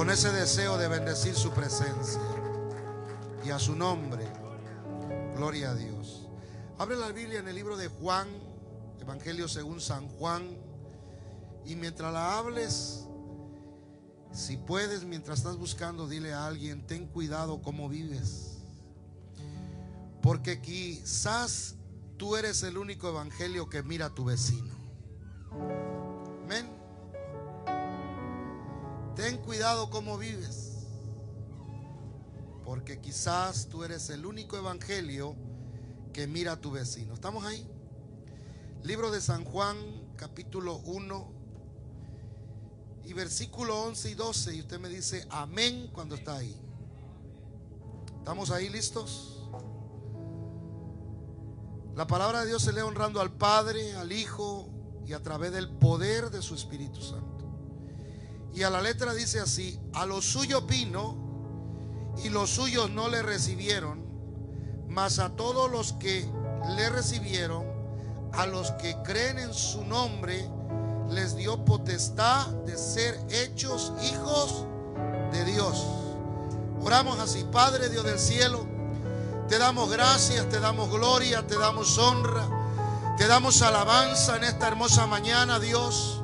con ese deseo de bendecir su presencia. Y a su nombre, gloria a Dios. Abre la Biblia en el libro de Juan, Evangelio según San Juan. Y mientras la hables, si puedes, mientras estás buscando, dile a alguien: ten cuidado cómo vives. Porque quizás tú eres el único evangelio que mira a tu vecino. Amén. Ten cuidado cómo vives. Porque quizás tú eres el único evangelio que mira a tu vecino. ¿Estamos ahí? Libro de San Juan, capítulo 1 y versículo 11 y 12. Y usted me dice amén cuando está ahí. ¿Estamos ahí listos? La palabra de Dios se lee honrando al Padre, al Hijo y a través del poder de su Espíritu Santo. Y a la letra dice así: a lo suyo vino y los suyos no le recibieron, mas a todos los que le recibieron, a los que creen en su nombre, les dio potestad de ser hechos hijos de Dios. Oramos así: Padre Dios del cielo, te damos gracias, te damos gloria, te damos honra, te damos alabanza en esta hermosa mañana, Dios,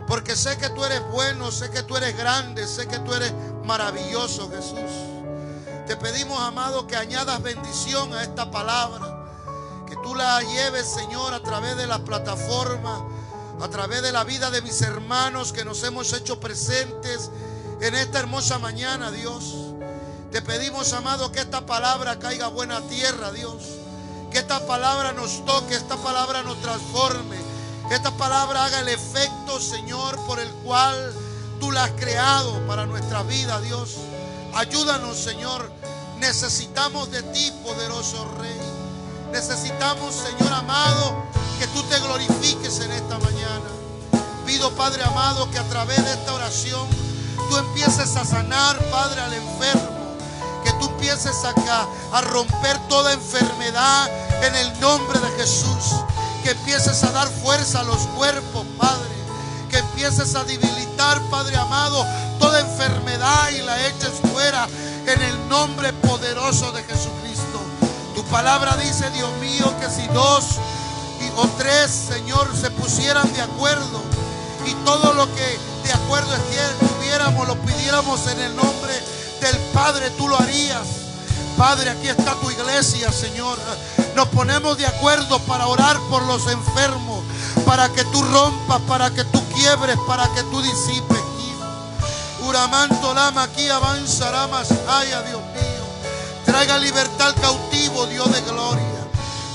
porque sé que tú eres bueno, sé que tú eres grande, sé que tú eres maravilloso, Jesús. Te pedimos, amado, que añadas bendición a esta palabra, que tú la lleves, Señor, a través de la plataforma, a través de la vida de mis hermanos que nos hemos hecho presentes en esta hermosa mañana, Dios. Te pedimos, amado, que esta palabra caiga a buena tierra, Dios. Que esta palabra nos toque, esta palabra nos transforme, que esta palabra haga el efecto, Señor, por el cual tú la has creado para nuestra vida, Dios. Ayúdanos, Señor. Necesitamos de ti, poderoso Rey. Necesitamos, Señor amado, que tú te glorifiques en esta mañana. Pido, Padre amado, que a través de esta oración tú empieces a sanar, Padre, al enfermo. Que tú empieces a romper toda enfermedad en el nombre de Jesús. Que empieces a dar fuerza a los cuerpos, Padre. Que empieces a debilitar, Padre amado, toda enfermedad y la eches fuera en el nombre poderoso de Jesucristo. Tu palabra dice, Dios mío, que si dos o tres, Señor, se pusieran de acuerdo y todo lo que de acuerdo estuviéramos, lo pidiéramos en el nombre del Padre, tú lo harías. Padre, aquí está tu iglesia, Señor. Nos ponemos de acuerdo para orar por los enfermos, para que tú rompas, para que tú quiebres, para que tú disipes. Uramanto lama aquí avanzará más allá, Dios mío. Traiga libertad al cautivo, Dios de gloria.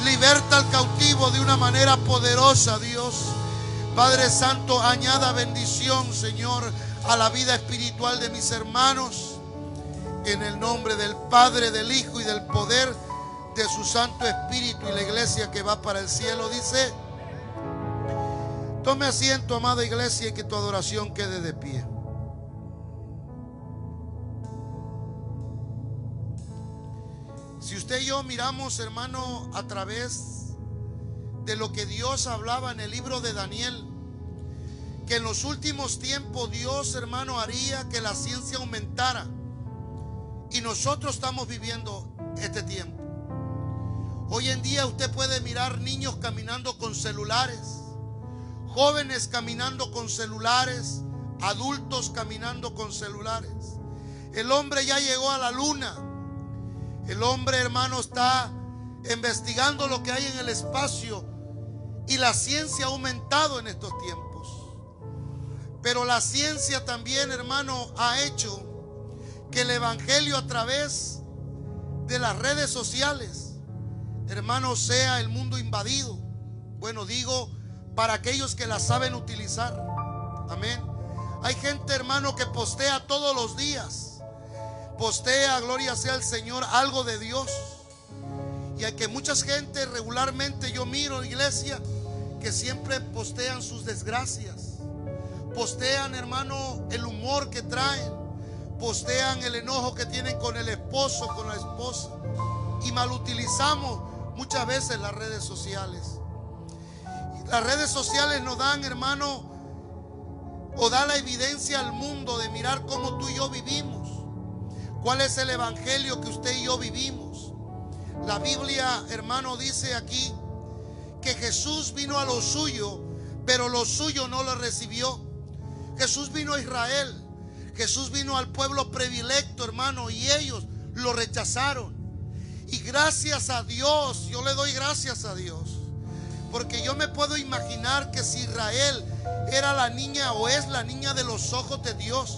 Liberta al cautivo de una manera poderosa, Dios. Padre Santo, añada bendición, Señor, a la vida espiritual de mis hermanos. En el nombre del Padre, del Hijo y del poder de su Santo Espíritu. Y la iglesia que va para el cielo dice: tome asiento, amada iglesia, y que tu adoración quede de pie. Si usted y yo miramos, hermano, a través de lo que Dios hablaba en el libro de Daniel, que en los últimos tiempos Dios, hermano, haría que la ciencia aumentara. Y nosotros estamos viviendo este tiempo. Hoy en día usted puede mirar niños caminando con celulares, jóvenes caminando con celulares, adultos caminando con celulares. El hombre ya llegó a la luna. El hombre, hermano, está investigando lo que hay en el espacio y la ciencia ha aumentado en estos tiempos. Pero la ciencia también, hermano, ha hecho que el evangelio a través de las redes sociales, hermano, sea el mundo invadido. Bueno, digo, para aquellos que la saben utilizar. Amén. Hay gente, hermano, que postea todos los días. Postea, gloria sea al Señor, algo de Dios. Y hay que mucha gente regularmente, yo miro, iglesia, que siempre postean sus desgracias. Postean, hermano, el humor que traen. Postean el enojo que tienen con el esposo, con la esposa. Y mal utilizamos muchas veces las redes sociales. Las redes sociales nos dan, hermano, o da la evidencia al mundo de mirar cómo tú y yo vivimos. ¿Cuál es el evangelio que usted y yo vivimos? La Biblia, hermano, dice aquí que Jesús vino a lo suyo, pero lo suyo no lo recibió. Jesús vino a Israel, Jesús vino al pueblo predilecto, hermano, y ellos lo rechazaron. Y gracias a Dios, yo le doy gracias a Dios, porque yo me puedo imaginar que si Israel era la niña o es la niña de los ojos de Dios,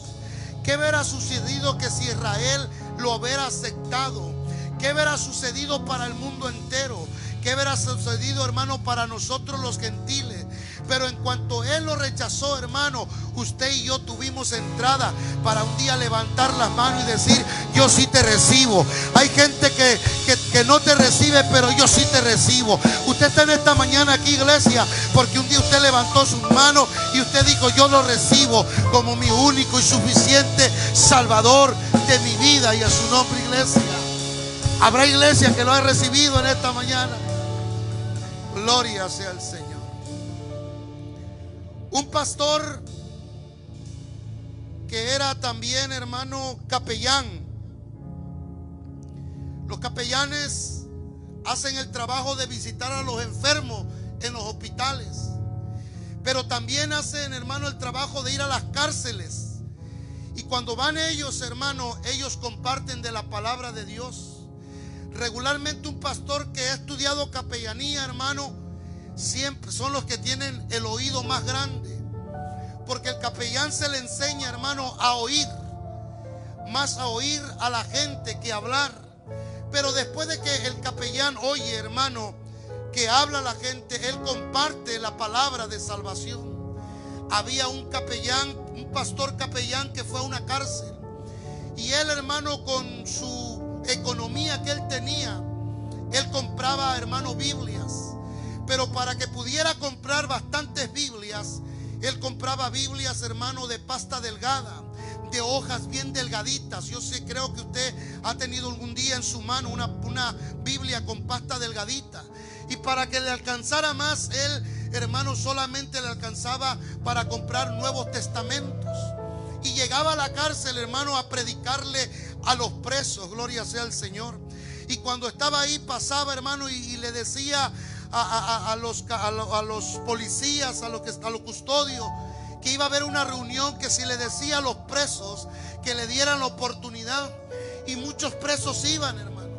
¿qué hubiera sucedido que si Israel lo hubiera aceptado? ¿Qué hubiera sucedido para el mundo entero? ¿Qué hubiera sucedido, hermano, para nosotros los gentiles? Pero en cuanto Él lo rechazó, hermano, usted y yo tuvimos entrada para un día levantar las manos y decir: yo sí te recibo. Hay gente que no te recibe, pero yo sí te recibo. Usted está en esta mañana aquí, iglesia, porque un día usted levantó sus manos y usted dijo: yo lo recibo como mi único y suficiente Salvador de mi vida. Y a su nombre, iglesia. Habrá iglesia que lo ha recibido en esta mañana. Gloria sea al Señor. Un pastor que era también, hermano, capellán. Los capellanes hacen el trabajo de visitar a los enfermos en los hospitales, pero también hacen, hermano, el trabajo de ir a las cárceles. Y cuando van ellos, hermano, ellos comparten de la palabra de Dios. Regularmente un pastor que ha estudiado capellanía, hermano, siempre son los que tienen el oído más grande, porque el capellán se le enseña, hermano, a oír, más a oír a la gente que a hablar. Pero después de que el capellán oye, hermano, que habla a la gente, él comparte la palabra de salvación. Había un capellán, un pastor capellán que fue a una cárcel, y él, hermano, con su economía que él tenía, él compraba, hermano, Biblias. Pero para que pudiera comprar bastantes Biblias, él compraba Biblias, hermano, de pasta delgada, de hojas bien delgaditas. Yo sé, creo que usted ha tenido algún día en su mano una Biblia con pasta delgadita. Y para que le alcanzara más, él, hermano, solamente le alcanzaba para comprar Nuevos Testamentos. Y llegaba a la cárcel, hermano, a predicarle a los presos. Gloria sea al Señor. Y cuando estaba ahí pasaba, hermano, y le decía a los policías, a los custodios, que iba a haber una reunión, que si le decía a los presos que le dieran la oportunidad. Y muchos presos iban, hermano.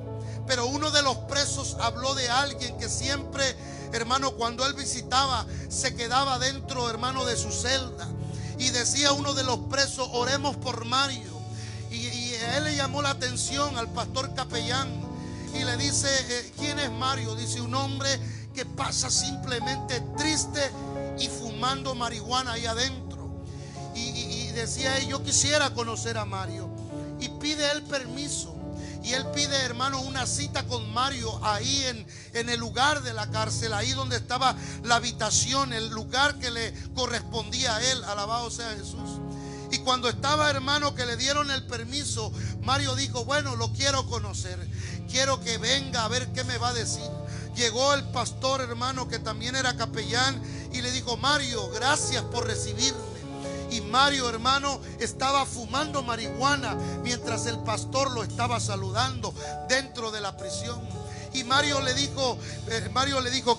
Pero uno de los presos habló de alguien que siempre, hermano, cuando él visitaba, se quedaba dentro, hermano, de su celda. Y decía uno de los presos: oremos por Mario. Y a él le llamó la atención al pastor capellán y le dice: ¿quién es Mario? Dice: un hombre que pasa simplemente triste y fumando marihuana ahí adentro. Y decía él: yo quisiera conocer a Mario. Y pide él permiso. Y él pide, hermano, una cita con Mario ahí en el lugar de la cárcel, ahí donde estaba la habitación, el lugar que le correspondía a él. Alabado sea Jesús. Y cuando estaba, hermano, que le dieron el permiso, Mario dijo: bueno, lo quiero conocer, quiero que venga a ver qué me va a decir. Llegó el pastor, hermano, que también era capellán, y le dijo: Mario, gracias por recibirme. Y Mario, hermano, estaba fumando marihuana mientras el pastor lo estaba saludando dentro de la prisión. Y Mario le dijo,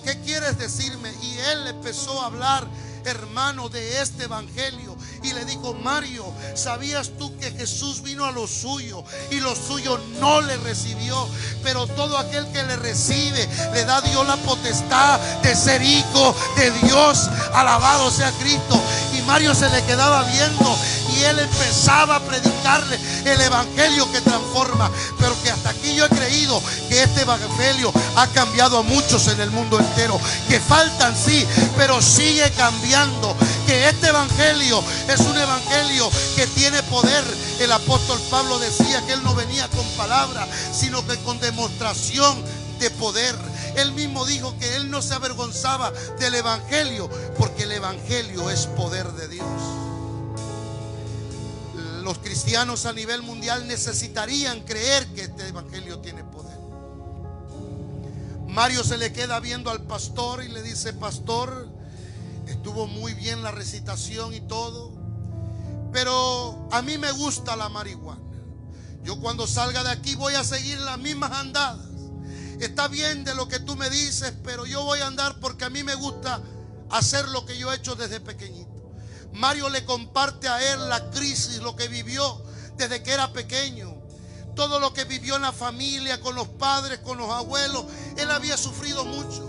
¿qué quieres decirme? Y él empezó a hablar, hermano, de este evangelio. Y le dijo: Mario, ¿sabías tú que Jesús vino a lo suyo y lo suyo no le recibió? Pero todo aquel que le recibe, le da Dios la potestad de ser hijo de Dios. Alabado sea Cristo. Y Mario se le quedaba viendo y él empezaba a predicarle el evangelio que transforma. Pero que hasta aquí yo he creído que este evangelio ha cambiado a muchos en el mundo entero. Que faltan, sí, pero sigue cambiando. Que este evangelio es un evangelio que tiene poder. El apóstol Pablo decía que él no venía con palabras, sino que con demostración de poder. Él mismo dijo que él no se avergonzaba del evangelio, porque el evangelio es poder de Dios. Los cristianos a nivel mundial necesitarían creer que este evangelio tiene poder. Mario se le queda viendo al pastor y le dice: pastor, estuvo muy bien la recitación y todo, pero a mí me gusta la marihuana. Yo cuando salga de aquí voy a seguir las mismas andadas. Está bien de lo que tú me dices, pero yo voy a andar porque a mí me gusta hacer lo que yo he hecho desde pequeñito. Mario le comparte a él la crisis, lo que vivió desde que era pequeño. Todo lo que vivió en la familia, con los padres, con los abuelos. Él había sufrido mucho.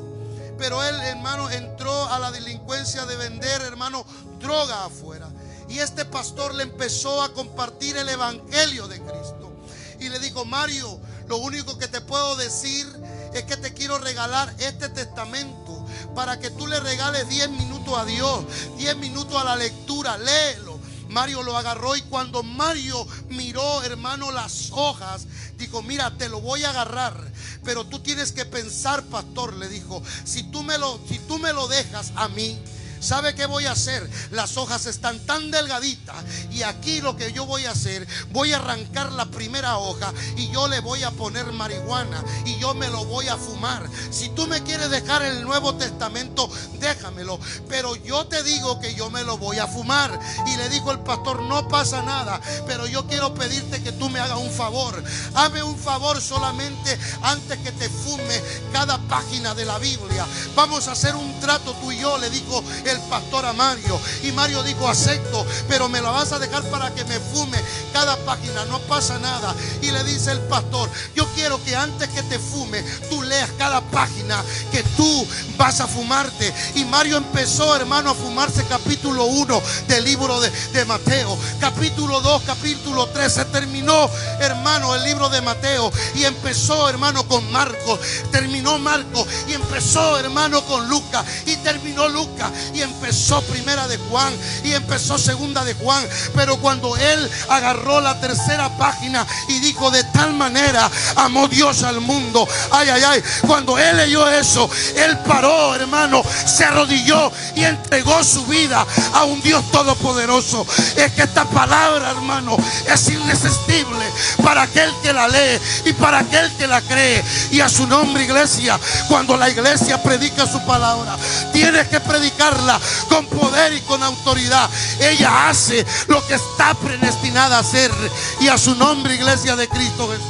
Pero él, hermano, entró a la delincuencia de vender, hermano, droga afuera. Y este pastor le empezó a compartir el evangelio de Cristo. Y le dijo: Mario, lo único que te puedo decir es que te quiero regalar este testamento para que tú le regales 10 minutos a Dios, 10 minutos a la lectura. Léelo. Mario lo agarró, y cuando Mario miró, hermano, las hojas, dijo: mira, te lo voy a agarrar, pero tú tienes que pensar, pastor, le dijo, si tú me lo dejas a mí, ¿sabe qué voy a hacer? Las hojas están tan delgaditas, y aquí lo que yo voy a hacer, voy a arrancar la primera hoja y yo le voy a poner marihuana y yo me lo voy a fumar. Si tú me quieres dejar el Nuevo Testamento, déjamelo, pero yo te digo que yo me lo voy a fumar. Y le dijo el pastor: no pasa nada, pero yo quiero pedirte que tú me hagas un favor. Hazme un favor solamente antes que te fume cada página de la Biblia. Vamos a hacer un trato tú y yo, le dijo el pastor a Mario. Y Mario dijo: acepto, pero me la vas a dejar para que me fume cada página. No pasa nada. Y le dice el pastor: yo quiero que antes que te fume, tú leas cada página que tú vas a fumarte. Y Mario empezó, hermano, a fumarse capítulo 1 del libro de Mateo, capítulo 2, capítulo 3. Se terminó, hermano, el libro de Mateo, y empezó, hermano, con Marcos. Terminó Marcos y empezó, hermano, con Lucas, y terminó Lucas y empezó primera de Juan y empezó segunda de Juan. Pero cuando él agarró la tercera página y dijo: de tal manera amó Dios al mundo, ay, ay, ay, cuando él leyó eso, él paró, hermano, se arrodilló y entregó su vida a un Dios todopoderoso. Es que esta palabra, hermano, es irresistible para aquel que la lee y para aquel que la cree. Y a su nombre, iglesia, cuando la iglesia predica su palabra, tienes que predicarla con poder y con autoridad. Ella hace lo que está predestinada a hacer. Y a su nombre, iglesia de Cristo Jesús.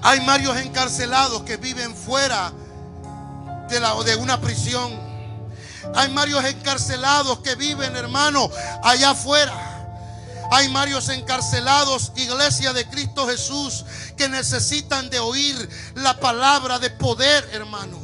Hay varios encarcelados que viven fuera de una prisión. Hay varios encarcelados que viven, hermano, allá afuera. Hay varios encarcelados, iglesia de Cristo Jesús, que necesitan de oír la palabra de poder, hermano.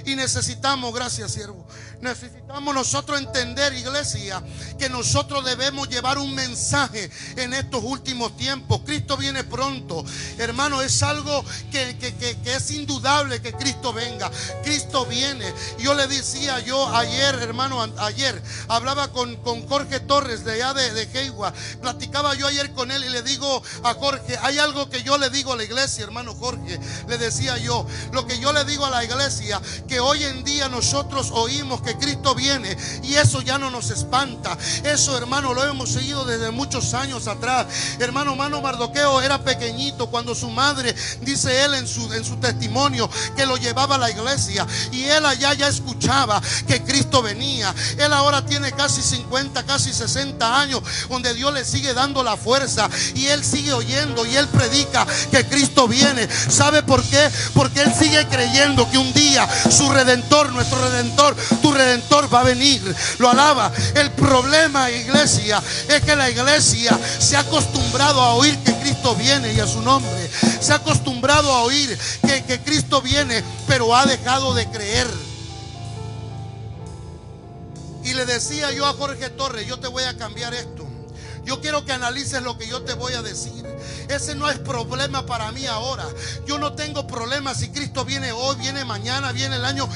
Y necesitamos, gracias, siervo, necesitamos nosotros entender, iglesia, que nosotros debemos llevar un mensaje en estos últimos tiempos. Cristo viene pronto, hermano. Es algo que es indudable que Cristo venga. Cristo viene. Yo le decía yo ayer, hermano, ayer hablaba con Jorge Torres de allá de Heigua. Platicaba yo ayer con él y le digo a Jorge: hay algo que yo le digo a la iglesia, hermano Jorge. Le decía yo, lo que yo le digo a la iglesia, que hoy en día nosotros oímos que Cristo viene y eso ya no nos espanta. Eso, hermano, lo hemos seguido desde muchos años atrás. Hermano Mardoqueo era pequeñito cuando su madre, dice él en su testimonio, que lo llevaba a la iglesia, y él allá ya escuchaba que Cristo venía. Él ahora tiene casi 50, casi 60 años, donde Dios le sigue dando la fuerza y él sigue oyendo y él predica que Cristo viene. ¿Sabe por qué? Porque él sigue creyendo que un día su Redentor, nuestro Redentor, tu Redentor va a venir. Lo alaba. El problema, iglesia, es que la iglesia se ha acostumbrado a oír que Cristo viene, y a su nombre. Se ha acostumbrado a oír que Cristo viene, pero ha dejado de creer. Y le decía yo a Jorge Torres: yo te voy a cambiar esto. Yo quiero que analices lo que yo te voy a decir. Ese no es problema para mí ahora. Yo no tengo problema si Cristo viene hoy, viene mañana, viene el año.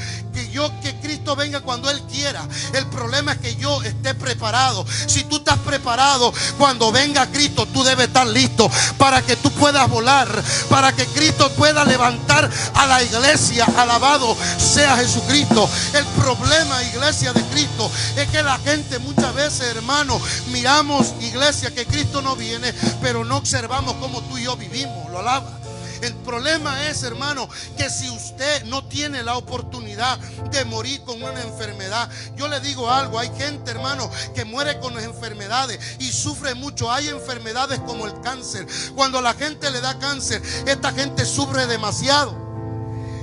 Que Cristo venga cuando Él quiera. El problema es que yo esté preparado. Si tú estás preparado, cuando venga Cristo, tú debes estar listo para que tú puedas volar, para que Cristo pueda levantar a la iglesia. Alabado sea Jesucristo. El problema, iglesia de Cristo, es que la gente muchas veces, hermano, miramos, iglesia, que Cristo no viene, pero no observamos cómo tú y yo vivimos. Lo alaba. El problema es, hermano, que si usted no tiene la oportunidad de morir con una enfermedad, yo le digo algo, hay gente, hermano, que muere con las enfermedades y sufre mucho. Hay enfermedades como el cáncer. Cuando la gente le da cáncer, esta gente sufre demasiado.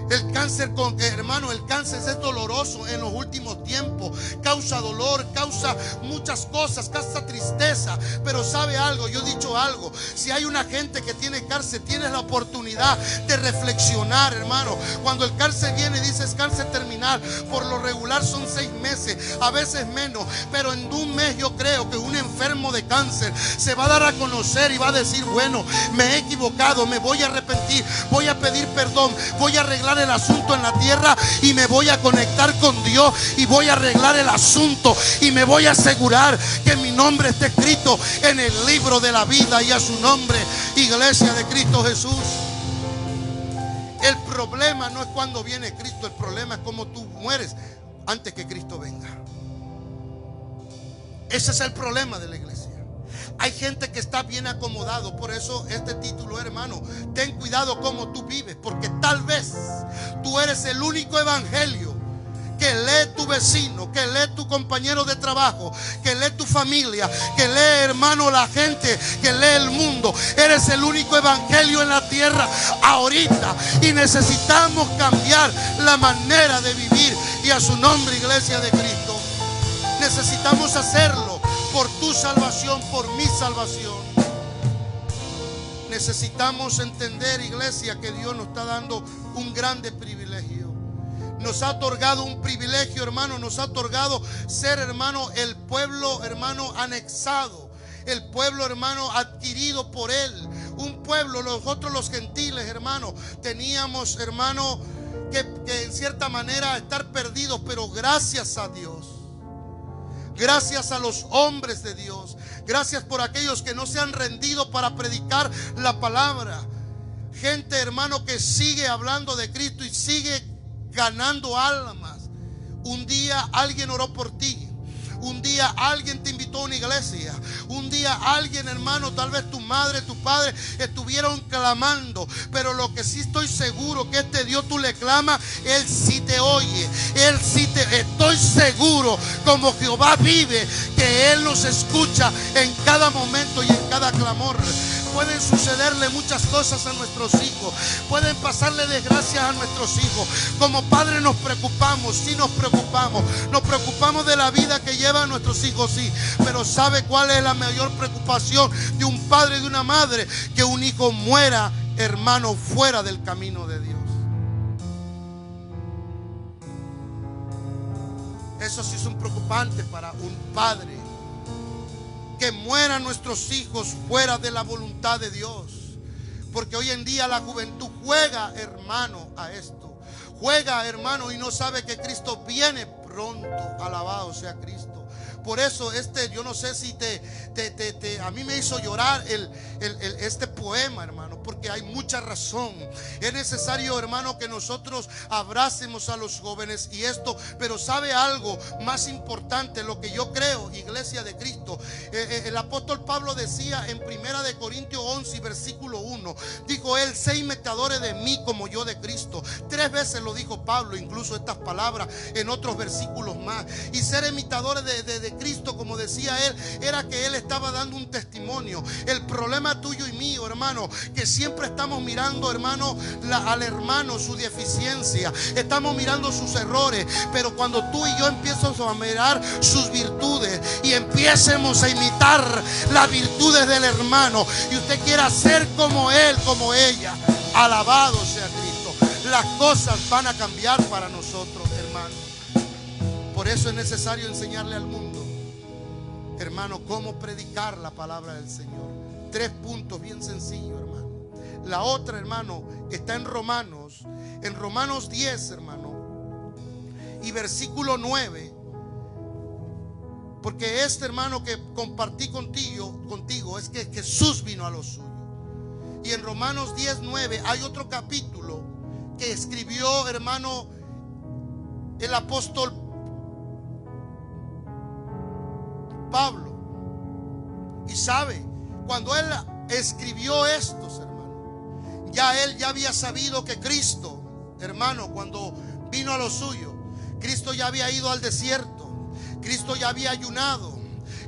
El cáncer, hermano, el cáncer es doloroso en los últimos tiempos. Causa dolor, causa muchas cosas, causa tristeza. Pero sabe algo, yo he dicho algo. Si hay una gente que tiene cáncer, tienes la oportunidad de reflexionar, hermano. Cuando el cáncer viene, dices cáncer terminal. Por lo regular son 6 meses, a veces menos. Pero en un mes yo creo que un enfermo de cáncer se va a dar a conocer y va a decir: bueno, me he equivocado, me voy a arrepentir, voy a pedir perdón, voy a arreglar el asunto en la tierra y me voy a conectar con Dios y voy a arreglar el asunto y me voy a asegurar que mi nombre esté escrito en el libro de la vida, y a su nombre, Iglesia de Cristo Jesús. El problema no es cuando viene Cristo, el problema es cómo tú mueres antes que Cristo venga. Ese es el problema de la iglesia. Hay gente que está bien acomodado. Por eso este título, hermano, ten cuidado cómo tú vives, porque tal vez tú eres el único evangelio que lee tu vecino, que lee tu compañero de trabajo, que lee tu familia, que lee, hermano, la gente, que lee el mundo. Eres el único evangelio en la tierra ahorita, y necesitamos cambiar la manera de vivir, y a su nombre, Iglesia de Cristo, necesitamos hacerlo. Por tu salvación, por mi salvación. Necesitamos entender, iglesia, que Dios nos está dando un grande privilegio. Nos ha otorgado un privilegio, hermano. Nos ha otorgado ser, hermano, el pueblo, hermano, anexado. El pueblo, hermano, adquirido por Él. Un pueblo, nosotros los gentiles, hermano, teníamos, hermano, que en cierta manera estar perdidos. Pero gracias a Dios, gracias a los hombres de Dios, gracias por aquellos que no se han rendido para predicar la palabra. Gente, hermano, que sigue hablando de Cristo y sigue ganando almas. Un día alguien oró por ti. Un día alguien te invitó a una iglesia. Un día alguien, hermano, tal vez tu madre, tu padre estuvieron clamando. Pero lo que sí estoy seguro, que este Dios tú le clamas, Él sí te oye. Él sí te, estoy seguro, como Jehová vive, que Él nos escucha en cada momento y en cada clamor. Pueden sucederle muchas cosas a nuestros hijos. Pueden pasarle desgracias a nuestros hijos. Como padres nos preocupamos, sí nos preocupamos. Nos preocupamos de la vida que llevan nuestros hijos, sí. Pero ¿sabe cuál es la mayor preocupación de un padre y de una madre? Que un hijo muera, hermano, fuera del camino de Dios. Eso sí es un preocupante para un padre. Que mueran nuestros hijos fuera de la voluntad de Dios. Porque hoy en día la juventud juega, hermano, a esto. Juega, hermano, y no sabe que Cristo viene pronto. Alabado sea Cristo. Por eso yo no sé si a mí me hizo llorar este poema, hermano, porque hay mucha razón. Es necesario, hermano, que nosotros abracemos a los jóvenes y esto. Pero sabe algo más importante, lo que yo creo, Iglesia de Cristo. El apóstol Pablo decía en 1 de Corintios 11, versículo 1, dijo él: sé imitadores de mí como yo de Cristo. 3 veces lo dijo Pablo, incluso estas palabras en otros versículos más. Y ser imitadores de Cristo, como decía él, era que él estaba dando un testimonio. El problema tuyo y mío, hermano, que siempre estamos mirando, hermano, al hermano, su deficiencia, estamos mirando sus errores. Pero cuando tú y yo empezamos a mirar sus virtudes y empiecemos a imitar las virtudes del hermano, y usted quiera ser como él, como ella, alabado sea Cristo, las cosas van a cambiar para nosotros, hermano. Por eso es necesario enseñarle al mundo, hermano, cómo predicar la palabra del Señor. 3 puntos bien sencillos, hermano. La otra, hermano, está en Romanos 10, hermano, y versículo 9. Porque hermano, que compartí contigo es que Jesús vino a lo suyo. Y en Romanos 10, 9 hay otro capítulo que escribió, hermano, el apóstol Pablo. Y sabe, cuando él escribió estos, hermano, Ya él ya había sabido que Cristo, hermano, cuando vino a lo suyo, Cristo ya había ido al desierto, Cristo ya había ayunado,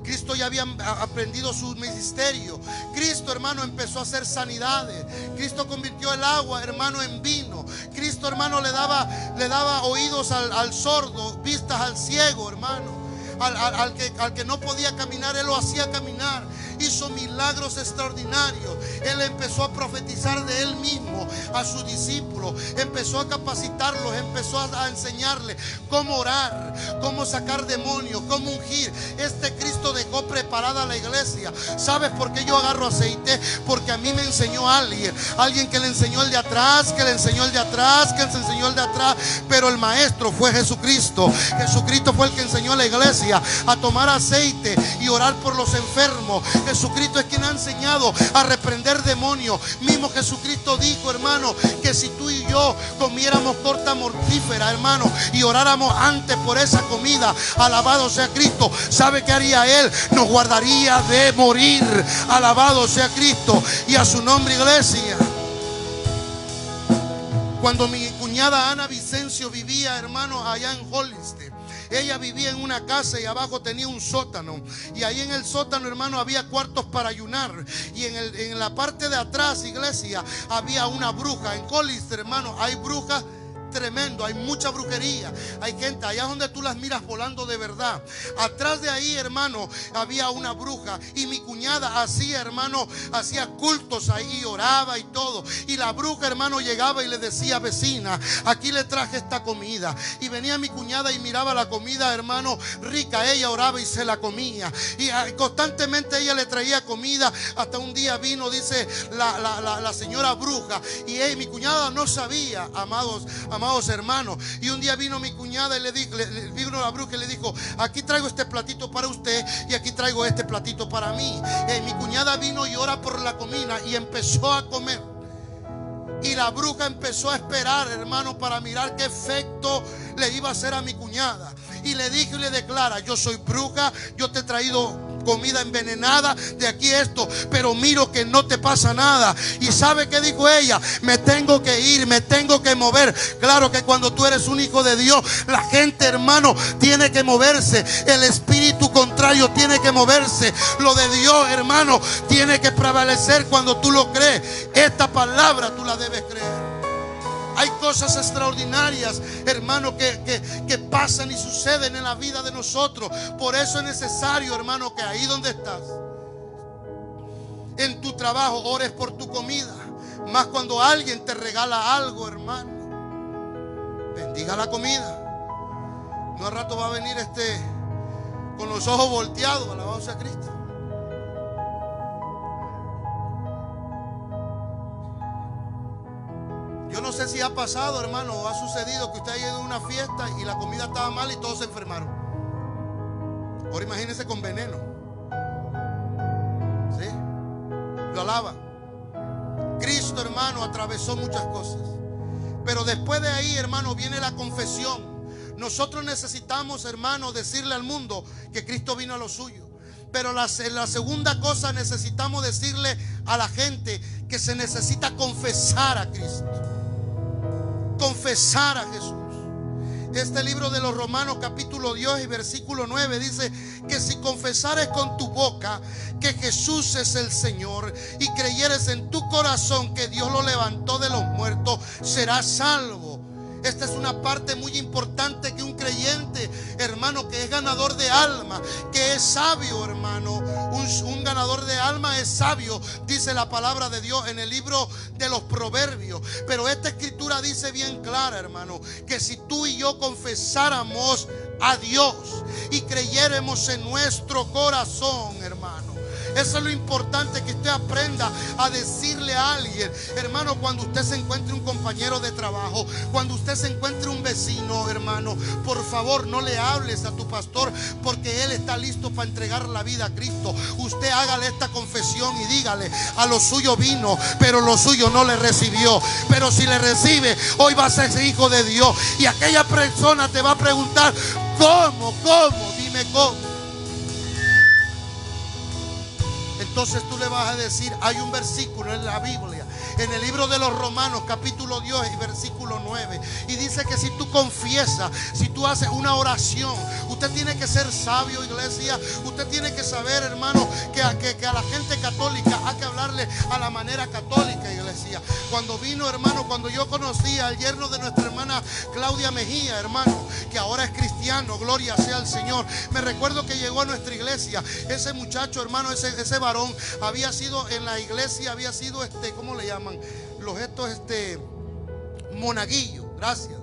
Cristo ya había aprendido su ministerio. Cristo, hermano, empezó a hacer sanidades. Cristo convirtió el agua, hermano, en vino. Cristo, hermano, le daba oídos al sordo, vistas al ciego, hermano. Al que no podía caminar, Él lo hacía caminar. Hizo milagros extraordinarios. Él empezó a profetizar de Él mismo a sus discípulos. Empezó a capacitarlos. Empezó a enseñarles cómo orar, cómo sacar demonios, cómo ungir. Este Cristo dejó preparada la iglesia. ¿Sabes por qué yo agarro aceite? Porque a mí me enseñó alguien que le enseñó el de atrás, que le enseñó el de atrás, que le enseñó el de atrás. Pero el maestro fue Jesucristo. Jesucristo fue el que enseñó a la iglesia a tomar aceite y orar por los enfermos. Jesucristo es quien ha enseñado a reprender demonios. Mismo Jesucristo dijo, hermano, que si tú y yo comiéramos torta mortífera, hermano, y oráramos antes por esa comida, alabado sea Cristo, ¿sabe qué haría Él? Nos guardaría de morir. Alabado sea Cristo y a su nombre, iglesia. Cuando mi cuñada Ana Vicencio vivía, hermano, allá en Hollister, ella vivía en una casa y abajo tenía un sótano. Y ahí en el sótano, hermano, había cuartos para ayunar. Y en la parte de atrás, iglesia, había una bruja. En Hollister, hermano, hay brujas. Tremendo, hay mucha brujería. Hay gente allá donde tú las miras volando de verdad. Atrás de ahí, hermano, había una bruja. Y mi cuñada hacía, hermano, hacía cultos ahí, oraba y todo. Y la bruja, hermano, llegaba y le decía, vecina, aquí le traje esta comida. Y venía mi cuñada y miraba la comida, hermano, rica. Ella oraba y se la comía. Y constantemente ella le traía comida. Hasta un día vino, dice la señora bruja. Y mi cuñada no sabía, amados hermanos. Y un día vino mi cuñada y vino la bruja y le dijo, aquí traigo este platito para usted y aquí traigo este platito para mí. Mi cuñada vino y ora por la comida y empezó a comer. Y la bruja empezó a esperar, hermano, para mirar qué efecto le iba a hacer a mi cuñada. Y le dijo y le declara, yo soy bruja, yo te he traído comida envenenada, de aquí esto, pero miro que no te pasa nada. Y ¿sabe qué dijo ella? Me tengo que ir, me tengo que mover. Claro que cuando tú eres un hijo de Dios, la gente, hermano, tiene que moverse. El espíritu contrario tiene que moverse. Lo de Dios, hermano, tiene que prevalecer cuando tú lo crees. Esta palabra tú la debes creer. Hay cosas extraordinarias, hermano, que pasan y suceden en la vida de nosotros. Por eso es necesario, hermano, que ahí donde estás, en tu trabajo, ores por tu comida. Más cuando alguien te regala algo, hermano, bendiga la comida. No al rato va a venir con los ojos volteados, alabado sea Cristo. Yo no sé si ha pasado, hermano, o ha sucedido que usted haya ido a una fiesta y la comida estaba mal y todos se enfermaron. Ahora imagínense con veneno. ¿Sí? Lo alaba. Cristo, hermano, atravesó muchas cosas. Pero después de ahí, hermano, viene la confesión. Nosotros necesitamos, hermano, decirle al mundo que Cristo vino a lo suyo. Pero la segunda cosa, necesitamos decirle a la gente que se necesita confesar a Cristo. Confesar a Jesús. Este libro de los Romanos capítulo 10 y versículo 9 dice que si confesares con tu boca que Jesús es el Señor y creyeres en tu corazón que Dios lo levantó de los muertos, serás salvo. Esta es una parte muy importante, que un creyente, hermano, que es ganador de alma, que es sabio, hermano, un ganador de alma es sabio, dice la palabra de Dios en el libro de los Proverbios. Pero esta escritura dice bien clara, hermano, que si tú y yo confesáramos a Dios y creyéramos en nuestro corazón, hermano, eso es lo importante, que usted aprenda a decirle a alguien, hermano, cuando usted se encuentre un compañero de trabajo, cuando usted se encuentre un vecino, hermano, por favor no le hables a tu pastor, porque él está listo para entregar la vida a Cristo. Usted hágale esta confesión y dígale, a lo suyo vino, pero lo suyo no le recibió. Pero si le recibe, hoy va a ser hijo de Dios. Y aquella persona te va a preguntar, ¿cómo? Dime cómo. entonces tú le vas a decir, hay un versículo en la Biblia, en el libro de los Romanos, capítulo 10 y versículo 9, y dice que si tú confiesas, si tú haces una oración, usted tiene que ser sabio, iglesia. Usted tiene que saber, hermano, que a la gente católica hay que hablarle a la manera católica, iglesia. Cuando vino, hermano, cuando yo conocí al yerno de nuestra hermana Claudia Mejía, hermano, que ahora es cristiano, gloria sea al Señor, me recuerdo que llegó a nuestra iglesia. Ese muchacho, hermano, ese varón había sido en la iglesia, había sido ¿cómo le llaman? Los monaguillo, gracias.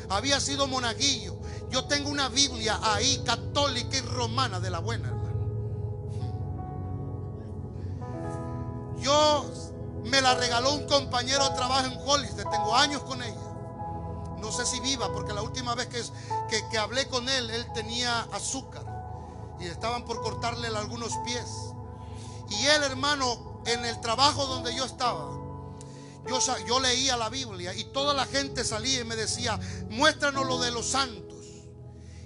Había sido monaguillo. Yo tengo una Biblia ahí, católica y romana, de la buena, hermano. Me la regaló un compañero de trabajo en Hollister. Tengo años con ella. No sé si viva, porque la última vez que hablé con él, él tenía azúcar y estaban por cortarle algunos pies. Y él, hermano, en el trabajo donde yo estaba, yo leía la Biblia y toda la gente salía y me decía, muéstranos lo de los santos.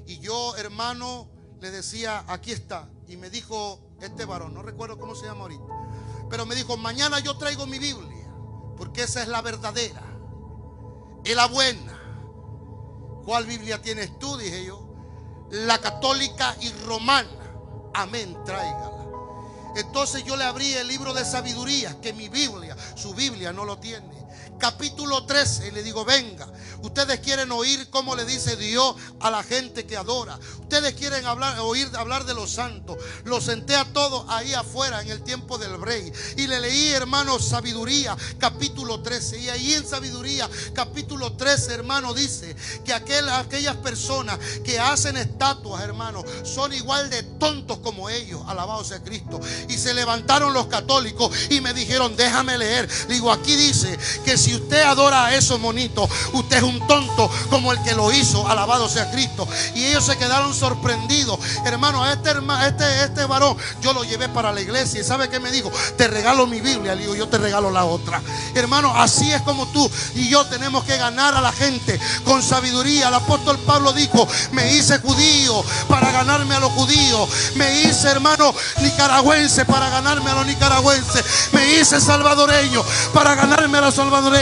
Y yo, hermano, le decía, aquí está. Y me dijo este varón, no recuerdo cómo se llama ahorita, pero me dijo, mañana yo traigo mi Biblia, porque esa es la verdadera, es la buena. ¿Cuál Biblia tienes tú? Dije yo. La católica y romana. Amén, tráigala. Entonces yo le abrí el libro de sabiduría, que mi Biblia, su Biblia no lo tiene. Capítulo 13, y le digo, venga, ustedes quieren oír cómo le dice Dios a la gente que adora. Ustedes quieren oír hablar de los santos. Los senté a todos ahí afuera en el tiempo del rey. Y le leí, hermano, sabiduría, capítulo 13. Y ahí en sabiduría, capítulo 13, hermano, dice que aquellas personas que hacen estatuas, hermano, son igual de tontos como ellos. Alabado sea Cristo. Y se levantaron los católicos y me dijeron, déjame leer. Digo, aquí dice que si usted adora a esos monitos, usted es un tonto como el que lo hizo. Alabado sea Cristo. Y ellos se quedaron sorprendidos. Hermano, a este varón yo lo llevé para la iglesia. ¿Y sabe qué me dijo? Te regalo mi Biblia. Le digo, yo te regalo la otra. Hermano, así es como tú y yo tenemos que ganar a la gente con sabiduría. El apóstol Pablo dijo, me hice judío para ganarme a los judíos. Me hice, hermano, nicaragüense para ganarme a los nicaragüenses. Me hice salvadoreño para ganarme a los salvadoreños.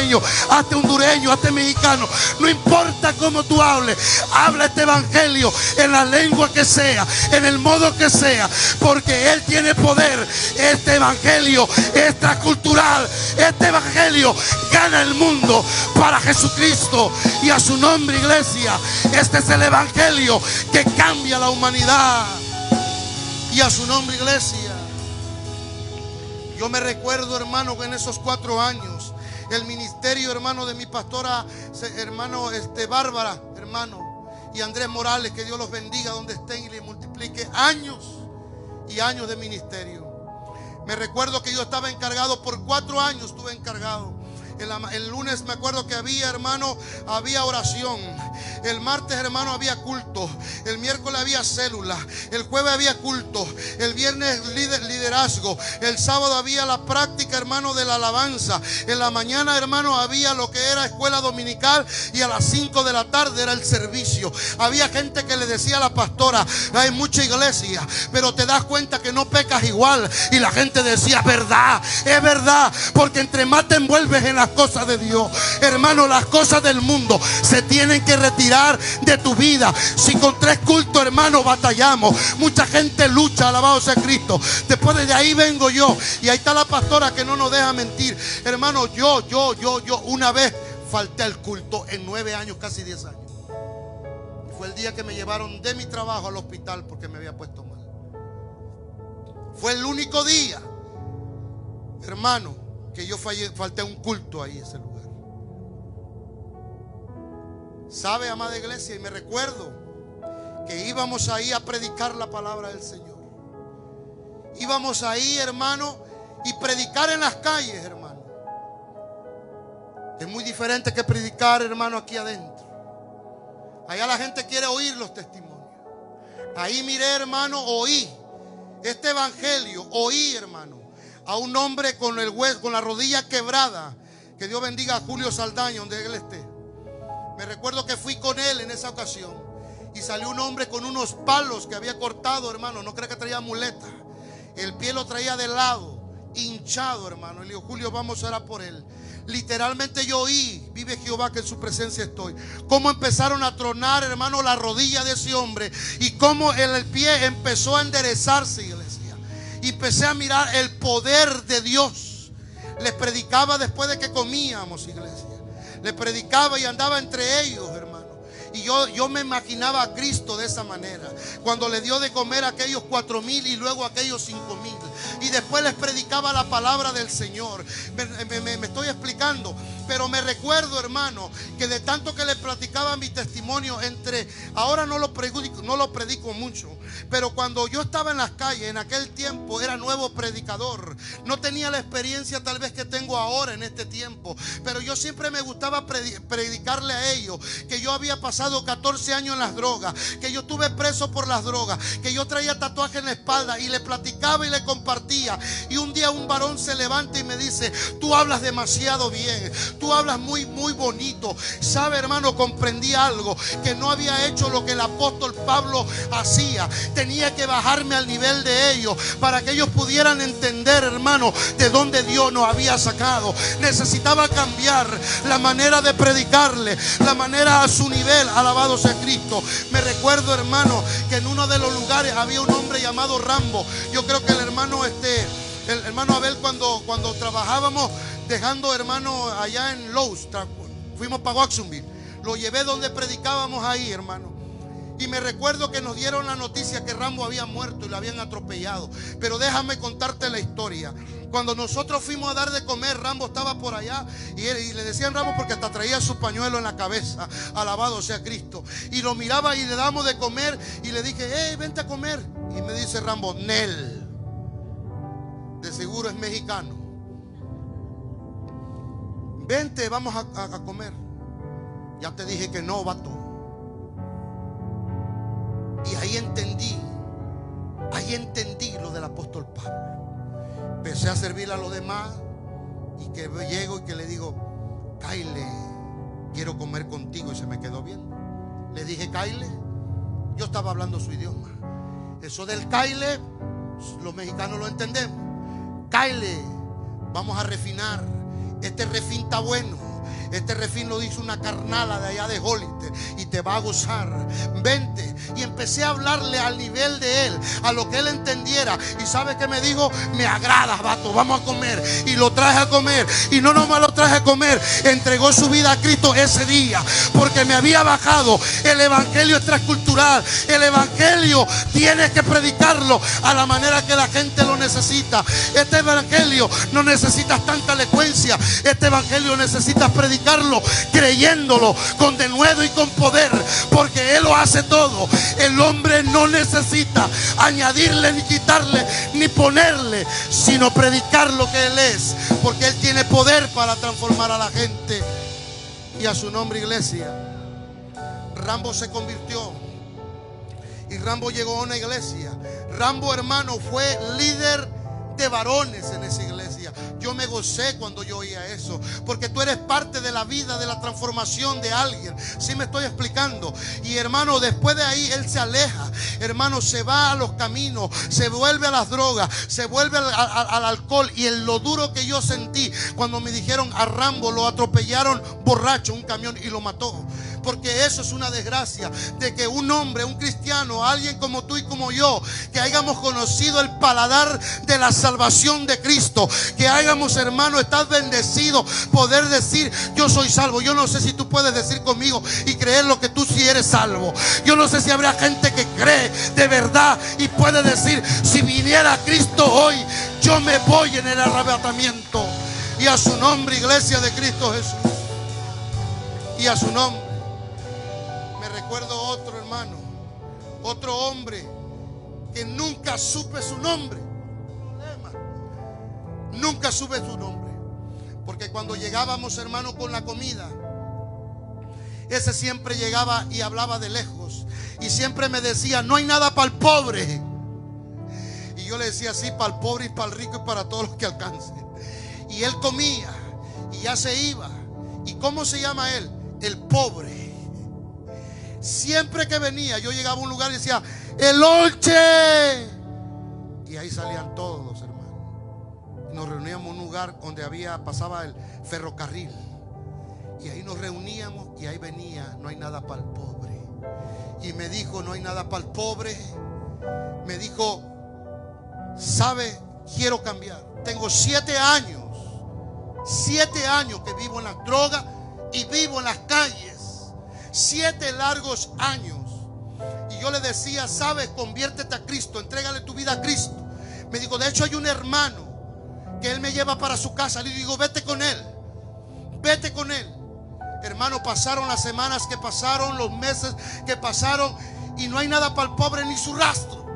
Hazte hondureño, hazte mexicano. No importa cómo tú hables. Habla este evangelio en la lengua que sea, en el modo que sea, porque Él tiene poder. Este evangelio es transcultural. Este evangelio gana el mundo para Jesucristo y a su nombre, iglesia. Este es el evangelio que cambia la humanidad y a su nombre, iglesia. Yo me recuerdo, hermano, que en esos 4 años el ministerio, hermano, de mi pastora, hermano, Bárbara, hermano, y Andrés Morales, que Dios los bendiga donde estén y les multiplique años y años de ministerio. Me recuerdo que yo estaba encargado por 4 años, estuve encargado. El lunes me acuerdo que había, hermano, había oración. El martes, hermano, había culto. El miércoles había célula. El jueves había culto. El viernes liderazgo. El sábado había la práctica, hermano, de la alabanza. En la mañana, hermano, había lo que era escuela dominical. Y a las 5 de la tarde era el servicio. Había gente que le decía a la pastora, hay mucha iglesia, pero te das cuenta que no pecas igual. Y la gente decía, es verdad, porque entre más te envuelves en las cosas de Dios, hermano, las cosas del mundo se tienen que retirar de tu vida. Si con 3 cultos, hermano, batallamos, mucha gente lucha, alabado sea Cristo. Después de ahí vengo yo, y ahí está la pastora que no nos deja mentir. Hermano, yo una vez falté al culto en 9 años, casi 10 años. Y fue el día que me llevaron de mi trabajo al hospital porque me había puesto mal. Fue el único día, hermano, que yo falté un culto ahí, ese lugar. ¿Sabe, amada iglesia? Y me recuerdo que íbamos ahí a predicar la palabra del Señor. Íbamos ahí, hermano, y predicar en las calles, hermano. Es muy diferente que predicar, hermano, aquí adentro. Allá la gente quiere oír los testimonios. Ahí miré, hermano, oí este evangelio, oí, hermano, a un hombre con la rodilla quebrada. Que Dios bendiga a Julio Saldaña donde él esté. Me recuerdo que fui con él en esa ocasión y salió un hombre con unos palos que había cortado, hermano. No creo que traía muleta. El pie lo traía de lado. hinchado, hermano. Y le digo, Julio, vamos a orar por él. Literalmente yo oí, vive Jehová que en su presencia estoy, cómo empezaron a tronar, hermano, la rodilla de ese hombre, y cómo el pie empezó a enderezarse, iglesia. Y empecé a mirar el poder de Dios. Les predicaba después de que comíamos, iglesia. Les predicaba y andaba entre ellos, hermano. Y yo me imaginaba a Cristo de esa manera, cuando le dio de comer a aquellos 4,000 y luego a aquellos 5,000. Y después les predicaba la palabra del Señor. Me estoy explicando. Pero me recuerdo, hermano, que de tanto que le platicaba mi testimonio, ahora no lo predico mucho, pero cuando yo estaba en las calles, en aquel tiempo era nuevo predicador. No tenía la experiencia tal vez que tengo ahora en este tiempo, pero yo siempre me gustaba predicarle a ellos que yo había pasado 14 años en las drogas, que yo estuve preso por las drogas, que yo traía tatuaje en la espalda, y le platicaba y le compartía. Y un día un varón se levanta y me dice: tú hablas demasiado bien, tú hablas muy bonito. Sabe, hermano, comprendí algo, que no había hecho lo que el apóstol Pablo hacía. Tenía que bajarme al nivel de ellos para que ellos pudieran entender, hermano, de dónde Dios nos había sacado. Necesitaba cambiar la manera de predicarle, la manera a su nivel. Alabado sea Cristo. Me recuerdo, hermano, que en uno de los lugares había un hombre llamado Rambo. Yo creo que el hermano Abel, cuando trabajábamos dejando, hermano, allá en Lowe's, fuimos para Watsonville, lo llevé donde predicábamos ahí, hermano. Y me recuerdo que nos dieron la noticia que Rambo había muerto y lo habían atropellado. Pero déjame contarte la historia. Cuando nosotros fuimos a dar de comer, Rambo estaba por allá, y le decían Rambo porque hasta traía su pañuelo en la cabeza. Alabado sea Cristo. Y lo miraba y le damos de comer, y le dije: hey, vente a comer. Y me dice Rambo: Nel, de seguro es mexicano, vente, vamos a comer. Ya te dije que no, vato. Y ahí entendí lo del apóstol Pablo. Empecé a servirle a los demás, y que llego y que le digo: Kyle, quiero comer contigo. Y se me quedó viendo. Le dije: Kyle, yo estaba hablando su idioma. Eso del Kyle, los mexicanos lo entendemos. Kyle, vamos a refinar. Este refín está bueno. Este refín lo hizo una carnala de allá de Hollister y te va a gozar. Vente. Y empecé a hablarle al nivel de él, a lo que él entendiera. Y ¿sabe qué me dijo? Me agradas, vato, vamos a comer. Y lo traje a comer. Y no nomás lo traje a comer, entregó su vida a Cristo ese día, porque me había bajado. El evangelio es transcultural. El evangelio tienes que predicarlo a la manera que la gente lo necesita. Este evangelio no necesitas tanta elocuencia. Este evangelio necesitas predicarlo creyéndolo con denuedo y con poder, porque Él lo hace todo. El hombre no necesita añadirle ni quitarle ni ponerle, sino predicar lo que Él es, porque Él tiene poder para transformar a la gente. Y a su nombre, iglesia, Rambo se convirtió, y Rambo llegó a una iglesia. Rambo, hermano, fue líder de varones en esa iglesia. Yo me gocé cuando yo oía eso, porque tú eres parte de la vida, de la transformación de alguien. ¿Sí me estoy explicando? Y hermano, después de ahí él se aleja, hermano, se va a los caminos, se vuelve a las drogas, se vuelve al alcohol. Y en lo duro que yo sentí cuando me dijeron: a Rambo lo atropellaron borracho un camión y lo mató. Porque eso es una desgracia, de que un hombre, un cristiano, alguien como tú y como yo, que hayamos conocido el paladar de la salvación de Cristo, que hayamos, hermano, estado bendecidos, poder decir: yo soy salvo. Yo no sé si tú puedes decir conmigo y creer lo que tú sí eres salvo. Yo no sé si habrá gente que cree de verdad y puede decir: si viniera Cristo hoy, yo me voy en el arrebatamiento. Y a su nombre, iglesia de Cristo Jesús, y a su nombre. Recuerdo otro hermano, otro hombre que nunca supe su nombre. Nunca supe su nombre, porque cuando llegábamos, hermano, con la comida, ese siempre llegaba y hablaba de lejos, y siempre me decía: no hay nada para el pobre. Y yo le decía: sí, para el pobre y para el rico y para todos los que alcancen. Y él comía y ya se iba. ¿Y cómo se llama él? El pobre. Siempre que venía, yo llegaba a un lugar y decía: el lonche. Y ahí salían todos, hermanos. Nos reuníamos en un lugar donde pasaba el ferrocarril. Y ahí nos reuníamos y ahí venía, no hay nada para el pobre. Y me dijo, no hay nada para el pobre. Me dijo, ¿sabe? Quiero cambiar. Tengo 7 años que vivo en las drogas y vivo en las calles. 7 largos años. Y yo le decía, ¿sabes? Conviértete a Cristo, entrégale tu vida a Cristo. Me dijo, de hecho hay un hermano que él me lleva para su casa. Le digo, vete con él, vete con él. Hermano, pasaron las semanas que pasaron, los meses que pasaron, y no hay nada para el pobre ni su rastro.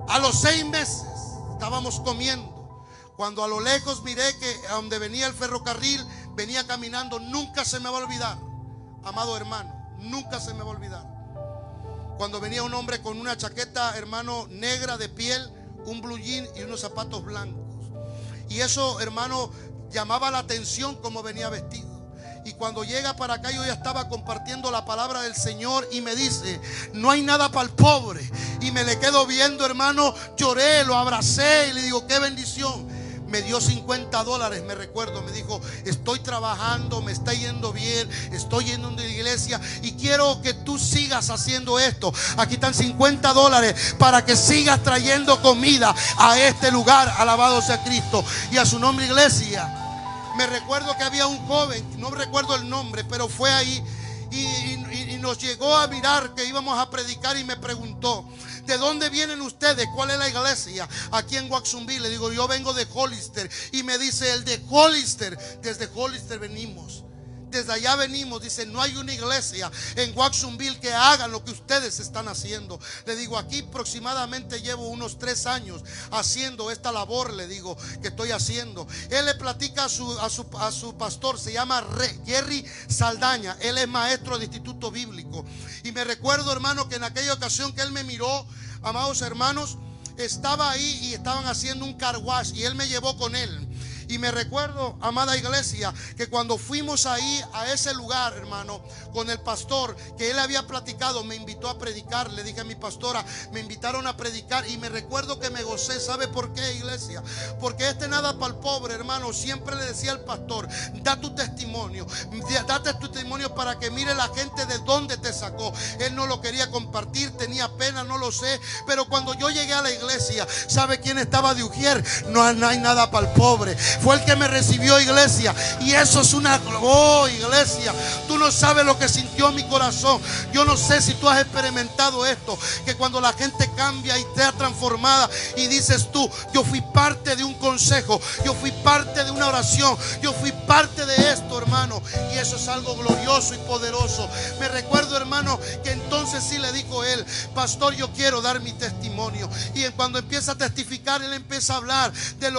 A los 6 meses estábamos comiendo, cuando a lo lejos miré que a donde venía el ferrocarril venía caminando. Nunca se me va a olvidar, amado hermano, nunca se me va a olvidar, cuando venía un hombre con una chaqueta, hermano, negra de piel, un blue jean y unos zapatos blancos. Y eso, hermano, llamaba la atención como venía vestido. Y cuando llega para acá, yo ya estaba compartiendo la palabra del Señor y me dice, no hay nada para el pobre. Y me le quedo viendo, hermano, lloré, lo abracé y le digo, qué bendición. Me dio $50, me recuerdo. Me dijo, estoy trabajando, me está yendo bien, estoy yendo a la iglesia y quiero que tú sigas haciendo esto. Aquí están $50 para que sigas trayendo comida a este lugar. Alabado sea Cristo y a su nombre, iglesia. Me recuerdo que había un joven, no recuerdo el nombre, pero fue ahí y nos llegó a mirar que íbamos a predicar y me preguntó, ¿de dónde vienen ustedes? ¿Cuál es la iglesia? Aquí en Watsonville. Le digo, yo vengo de Hollister. Y me dice, el de Hollister. Desde Hollister venimos. Desde allá venimos. Dice, no hay una iglesia en Watsonville que haga lo que ustedes están haciendo. Le digo, aquí aproximadamente llevo unos 3 años haciendo esta labor. Le digo que estoy haciendo. Él le platica a su pastor. Se llama Jerry Saldaña. Él es maestro de instituto bíblico. Y me recuerdo, hermano, que en aquella ocasión que él me miró, amados hermanos, estaba ahí y estaban haciendo un car wash y él me llevó con él. Y me recuerdo, amada iglesia, que cuando fuimos ahí a ese lugar, hermano, con el pastor que él había platicado, me invitó a predicar. Le dije a mi pastora, me invitaron a predicar y me recuerdo que me gocé. ¿Sabe por qué, iglesia? Porque nada para el pobre, hermano. Siempre le decía al pastor, da tu testimonio, date tu testimonio para que mire la gente de dónde te sacó. Él no lo quería compartir, tenía pena, no lo sé. Pero cuando yo llegué a la iglesia, ¿sabe quién estaba de ujier? No hay nada para el pobre. Fue el que me recibió, iglesia. Y eso es una... Oh, iglesia, tú no sabes lo que sintió mi corazón. Yo no sé si tú has experimentado esto, que cuando la gente cambia y sea transformada y dices tú, yo fui parte de un consejo, yo fui parte de una oración, yo fui parte de esto, hermano. Y eso es algo glorioso y poderoso. Me recuerdo, hermano, que entonces sí le dijo él, pastor, yo quiero dar mi testimonio. Y cuando empieza a testificar, él empieza a hablar de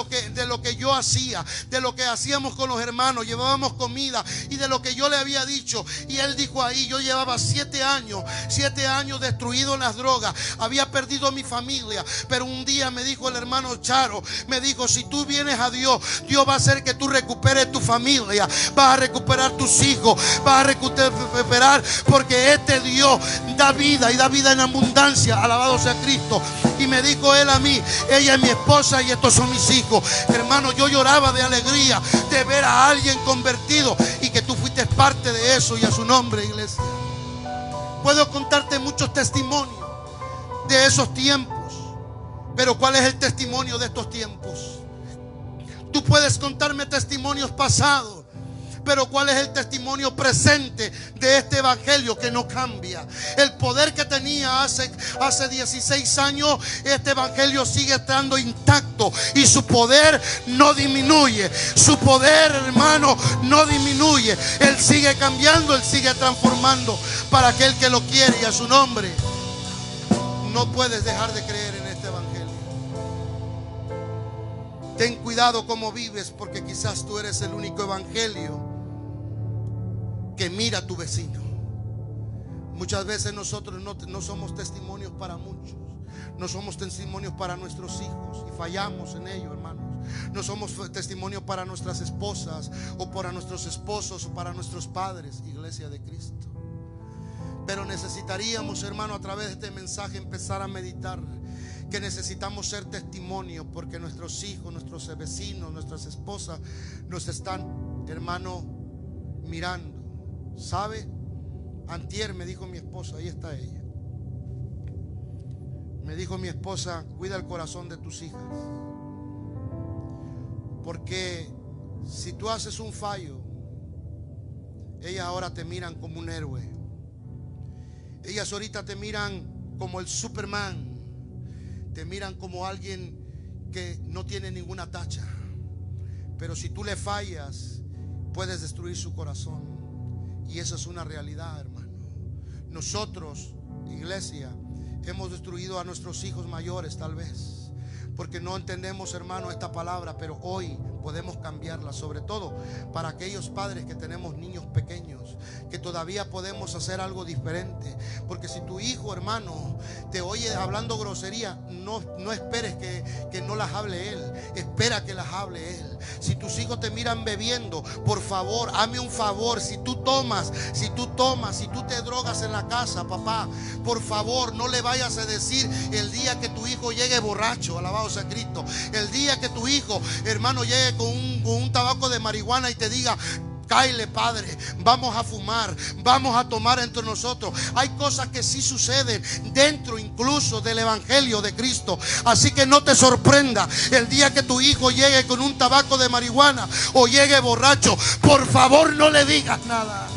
lo que yo hacía, de lo que hacíamos con los hermanos, llevábamos comida y de lo que yo le había dicho. Y él dijo ahí, yo llevaba 7 años destruido en las drogas, había perdido a mi familia, pero un día me dijo el hermano Charo, me dijo, si tú vienes a Dios, Dios va a hacer que tú recuperes tu familia, vas a recuperar tus hijos, vas a recuperar, porque este Dios da vida y da vida en abundancia. Alabado sea Cristo. Y me dijo él a mí, ella es mi esposa y estos son mis hijos. Hermano, yo lloraba de alegría de ver a alguien convertido y que tú fuiste parte de eso. Y a su nombre, iglesia. Puedo contarte muchos testimonios de esos tiempos, pero ¿cuál es el testimonio de estos tiempos? Tú puedes contarme testimonios pasados, pero ¿cuál es el testimonio presente de este evangelio que no cambia? El poder que tenía hace 16 años, este evangelio sigue estando intacto y su poder no disminuye. Su poder, hermano, no disminuye. Él sigue cambiando, Él sigue transformando para aquel que lo quiere. Y a su nombre, no puedes dejar de creer en este evangelio. Ten cuidado cómo vives, porque quizás tú eres el único evangelio que mira a tu vecino. Muchas veces nosotros no somos testimonios para muchos, no somos testimonios para nuestros hijos y fallamos en ello, hermanos. No somos testimonios para nuestras esposas o para nuestros esposos o para nuestros padres, iglesia de Cristo. Pero necesitaríamos, hermano, a través de este mensaje empezar a meditar que necesitamos ser testimonio, porque nuestros hijos, nuestros vecinos, nuestras esposas nos están, hermano, mirando. ¿Sabe? Antier me dijo mi esposa, ahí está ella. Me dijo mi esposa: cuida el corazón de tus hijas, porque si tú haces un fallo, ellas ahora te miran como un héroe. Ellas ahorita te miran como el Superman. Te miran como alguien que no tiene ninguna tacha. Pero si tú le fallas, puedes destruir su corazón. Y eso es una realidad, hermano. Nosotros, iglesia, hemos destruido a nuestros hijos mayores, tal vez, porque no entendemos, hermano, esta palabra. Pero hoy podemos cambiarla, sobre todo para aquellos padres que tenemos niños pequeños, que todavía podemos hacer algo diferente. Porque si tu hijo, hermano, te oye hablando grosería, no esperes que no las hable él, espera que las hable él. Si tus hijos te miran bebiendo, por favor, hazme un favor. Si tú tomas, si tú te drogas en la casa, papá, por favor, no le vayas a decir el día que tu hijo llegue borracho, alabado sea Cristo, el día que tu hijo, hermano, llegue con un tabaco de marihuana y te diga: cáele, padre, vamos a fumar, vamos a tomar entre nosotros. Hay cosas que sí suceden dentro incluso del evangelio de Cristo. Así que no te sorprenda el día que tu hijo llegue con un tabaco de marihuana o llegue borracho. Por favor, no le digas nada,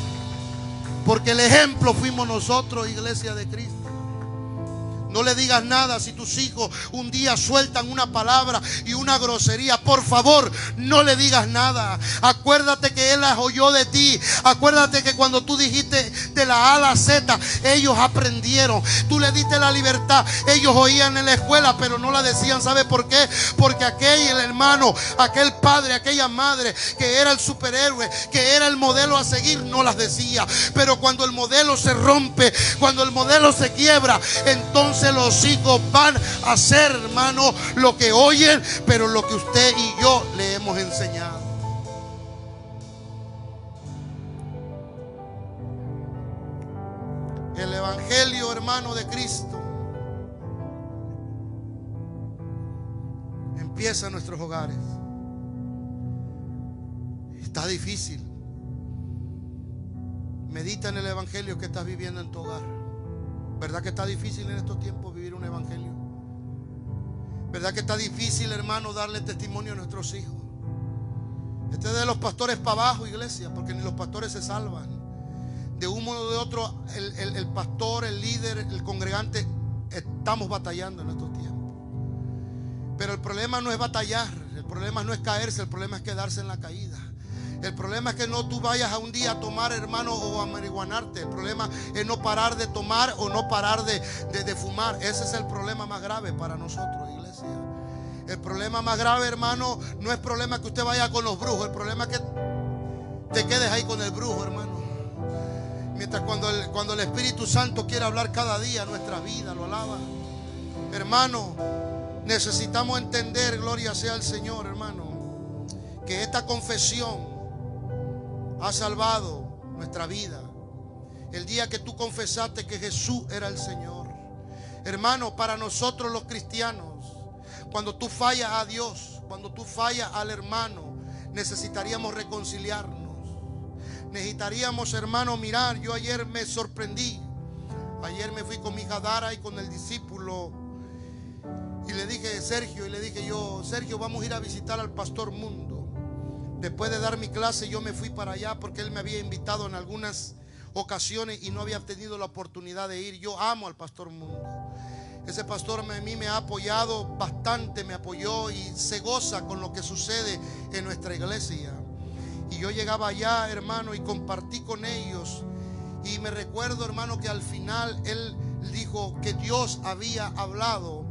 porque el ejemplo fuimos nosotros, iglesia de Cristo. No le digas nada si tus hijos un día sueltan una palabra y una grosería. Por favor, no le digas nada. Acuérdate que él las oyó de ti. Acuérdate que cuando tú dijiste de la A a la Z, ellos aprendieron. Tú le diste la libertad. Ellos oían en la escuela, pero no la decían. ¿Sabe por qué? Porque aquel hermano, aquel padre, aquella madre que era el superhéroe, que era el modelo a seguir, no las decía. Pero cuando el modelo se rompe, cuando el modelo se quiebra, entonces los hijos van a hacer, hermano, lo que oyen, pero lo que usted y yo le hemos enseñado. El evangelio, hermano, de Cristo empieza en nuestros hogares. Está difícil. Medita en el evangelio que estás viviendo en tu hogar. ¿Verdad que está difícil en estos tiempos vivir un evangelio? ¿Verdad que está difícil, hermano, darle testimonio a nuestros hijos? Este es de los pastores para abajo, iglesia, porque ni los pastores se salvan. De un modo o de otro, el pastor, el líder, el congregante, estamos batallando en estos tiempos. Pero el problema no es batallar, el problema no es caerse, el problema es quedarse en la caída. El problema es que no tú vayas a un día a tomar, hermano, o a marihuanarte. El problema es no parar de tomar o no parar de fumar. Ese es el problema más grave para nosotros, iglesia. El problema más grave, hermano, no es problema que usted vaya con los brujos. El problema es que te quedes ahí con el brujo, hermano. Mientras cuando el Espíritu Santo quiere hablar cada día a nuestra vida, lo alaba. Hermano, necesitamos entender, gloria sea al Señor, hermano, que esta confesión ha salvado nuestra vida. El día que tú confesaste que Jesús era el Señor. Hermano, para nosotros los cristianos, cuando tú fallas a Dios, cuando tú fallas al hermano, necesitaríamos reconciliarnos. Necesitaríamos, hermano, mirar. Yo ayer me sorprendí. Ayer me fui con mi hija Dara y con el discípulo y le dije, Sergio, Sergio, vamos a ir a visitar al pastor Mundo. Después de dar mi clase, yo me fui para allá porque él me había invitado en algunas ocasiones y no había tenido la oportunidad de ir. Yo amo al pastor Mundo. Ese pastor a mí me ha apoyado bastante, me apoyó y se goza con lo que sucede en nuestra iglesia. Y yo llegaba allá, hermano, y compartí con ellos. Y me recuerdo, hermano, que al final él dijo que Dios había hablado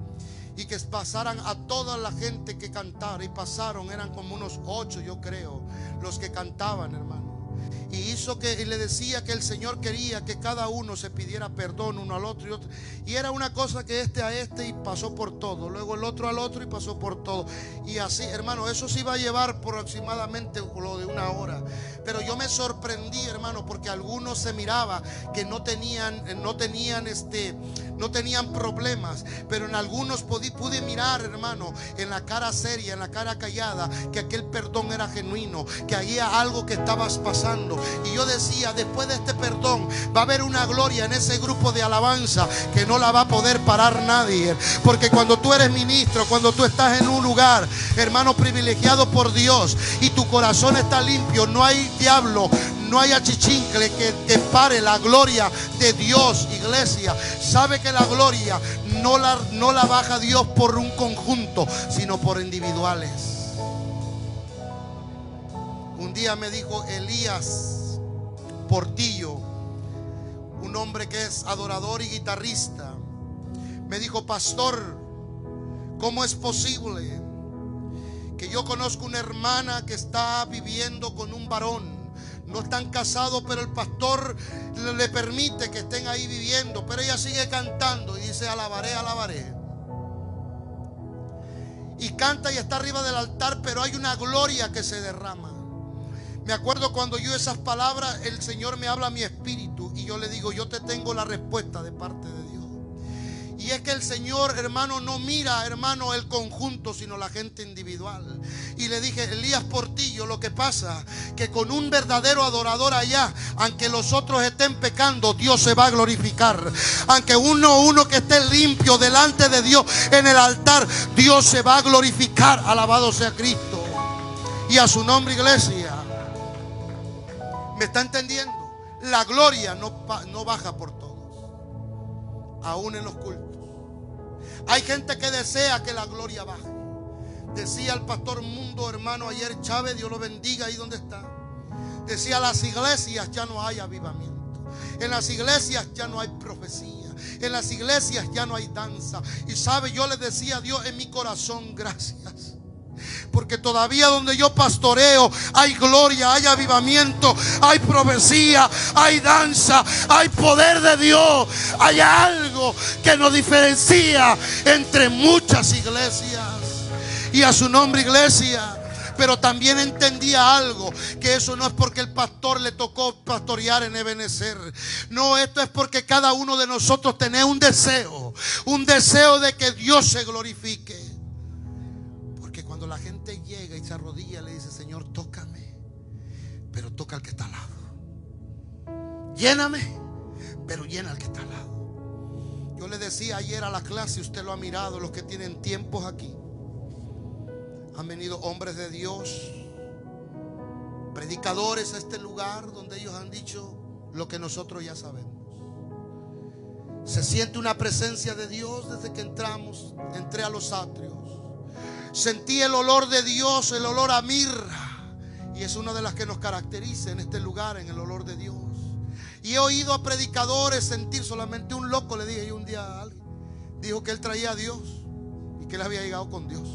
y que pasaran a toda la gente que cantara. Y pasaron, eran como unos 8, yo creo, los que cantaban, hermano. y le decía que el Señor quería que cada uno se pidiera perdón uno al otro, y era una cosa que a este y pasó por todo, luego el otro al otro y pasó por todo, y así, hermano, eso se iba a llevar por aproximadamente lo de una hora. Pero yo me sorprendí, hermano, porque algunos se miraba que no tenían problemas, pero en algunos pude mirar, hermano, en la cara seria, en la cara callada, que aquel perdón era genuino, que había algo que estabas pasando. Y yo decía, después de este perdón va a haber una gloria en ese grupo de alabanza que no la va a poder parar nadie. Porque cuando tú eres ministro, cuando tú estás en un lugar, hermano, privilegiado por Dios, y tu corazón está limpio, no hay diablo, no hay achichincle que pare la gloria de Dios. Iglesia, sabe que la gloria no la baja Dios por un conjunto, sino por individuales. Un día me dijo Elías Portillo, un hombre que es adorador y guitarrista, me dijo: pastor, ¿cómo es posible que yo conozco una hermana que está viviendo con un varón? No están casados, pero el pastor le permite que estén ahí viviendo, pero ella sigue cantando y dice: alabaré, alabaré. Y canta y está arriba del altar, pero hay una gloria que se derrama. Me acuerdo cuando yo esas palabras, el Señor me habla a mi espíritu y yo le digo: yo te tengo la respuesta de parte de Dios. Y es que el Señor, hermano, no mira, hermano, el conjunto, sino la gente individual. Y le dije: Elías Portillo, lo que pasa que con un verdadero adorador allá, aunque los otros estén pecando, Dios se va a glorificar. Aunque uno que esté limpio delante de Dios en el altar, Dios se va a glorificar. Alabado sea Cristo y a su nombre, iglesia. ¿Me está entendiendo? La gloria no baja por todos, aún en los cultos. Hay gente que desea que la gloria baje. Decía el pastor Mundo, hermano, ayer Chávez, Dios lo bendiga ahí donde está. Decía: las iglesias ya no hay avivamiento, en las iglesias ya no hay profecía, en las iglesias ya no hay danza. Y sabe, yo le decía a Dios en mi corazón: gracias, porque todavía donde yo pastoreo hay gloria, hay avivamiento, hay profecía, hay danza, hay poder de Dios. Hay algo que nos diferencia entre muchas iglesias. Y a su nombre, iglesia. Pero también entendía algo, que eso no es porque el pastor le tocó pastorear en Ebenezer. No, esto es porque cada uno de nosotros tiene un deseo de que Dios se glorifique. Porque cuando la gente llega y se arrodilla, le dice: Señor, tócame, pero toca al que está al lado. Lléname, pero llena al que está al lado. Yo le decía ayer a la clase, usted lo ha mirado, los que tienen tiempos aquí, han venido hombres de Dios, predicadores a este lugar, donde ellos han dicho lo que nosotros ya sabemos. Se siente una presencia de Dios desde que entré a los atrios. Sentí el olor de Dios, el olor a mirra, y es una de las que nos caracteriza en este lugar, en el olor de Dios. Y he oído a predicadores sentir, solamente un loco le dije yo un día a alguien, dijo que él traía a Dios y que él había llegado con Dios.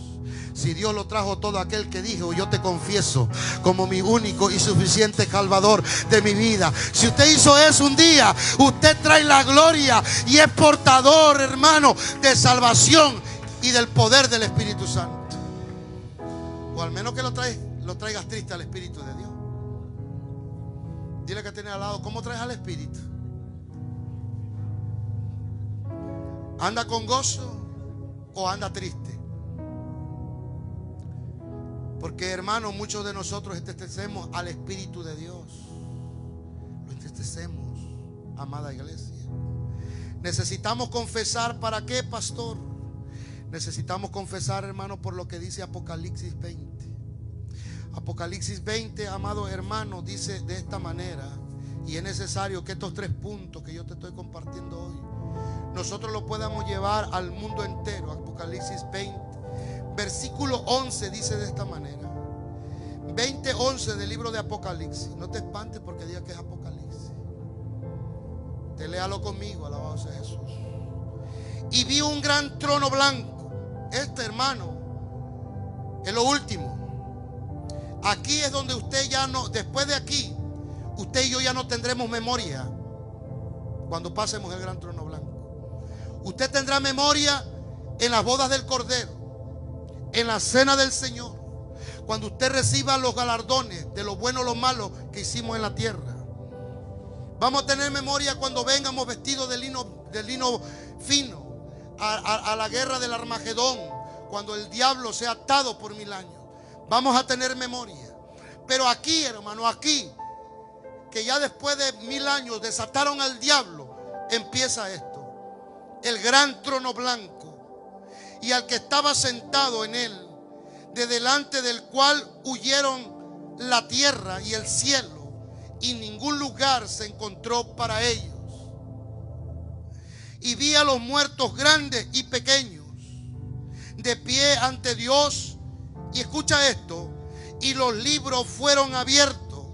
Si Dios lo trajo todo aquel que dijo: yo te confieso como mi único y suficiente Salvador de mi vida. Si usted hizo eso un día, usted trae la gloria y es portador, hermano, de salvación y del poder del Espíritu Santo. O al menos que lo traigas triste al Espíritu de Dios. Dile que tiene al lado: ¿cómo traes al Espíritu? ¿Anda con gozo o anda triste? Porque, hermano, muchos de nosotros entristecemos al Espíritu de Dios. Lo entristecemos, amada iglesia. Necesitamos confesar. ¿Para qué, pastor? Necesitamos confesar, hermano, por lo que dice Apocalipsis 20. Apocalipsis 20, amado hermano, dice de esta manera. Y es necesario que estos 3 puntos que yo te estoy compartiendo hoy, nosotros los podamos llevar al mundo entero. Apocalipsis 20, versículo 11 dice de esta manera. 20:11 del libro de Apocalipsis. No te espantes porque diga que es Apocalipsis. Te léalo conmigo, alabado sea Jesús. Y vi un gran trono blanco. Hermano, es lo último. Aquí es donde usted ya no, después de aquí, usted y yo ya no tendremos memoria cuando pasemos el gran trono blanco. Usted tendrá memoria en las bodas del Cordero, en la cena del Señor, cuando usted reciba los galardones de lo bueno o lo malo que hicimos en la tierra. Vamos a tener memoria cuando vengamos vestidos de lino fino a la guerra del Armagedón, cuando el diablo sea atado por 1000 años. Vamos a tener memoria. Pero aquí, hermano, aquí, que ya después de 1000 años desataron al diablo, empieza esto: el gran trono blanco, y al que estaba sentado en él, de delante del cual huyeron la tierra y el cielo, y ningún lugar se encontró para ellos. Y vi a los muertos grandes y pequeños de pie ante Dios, y escucha esto, y los libros fueron abiertos,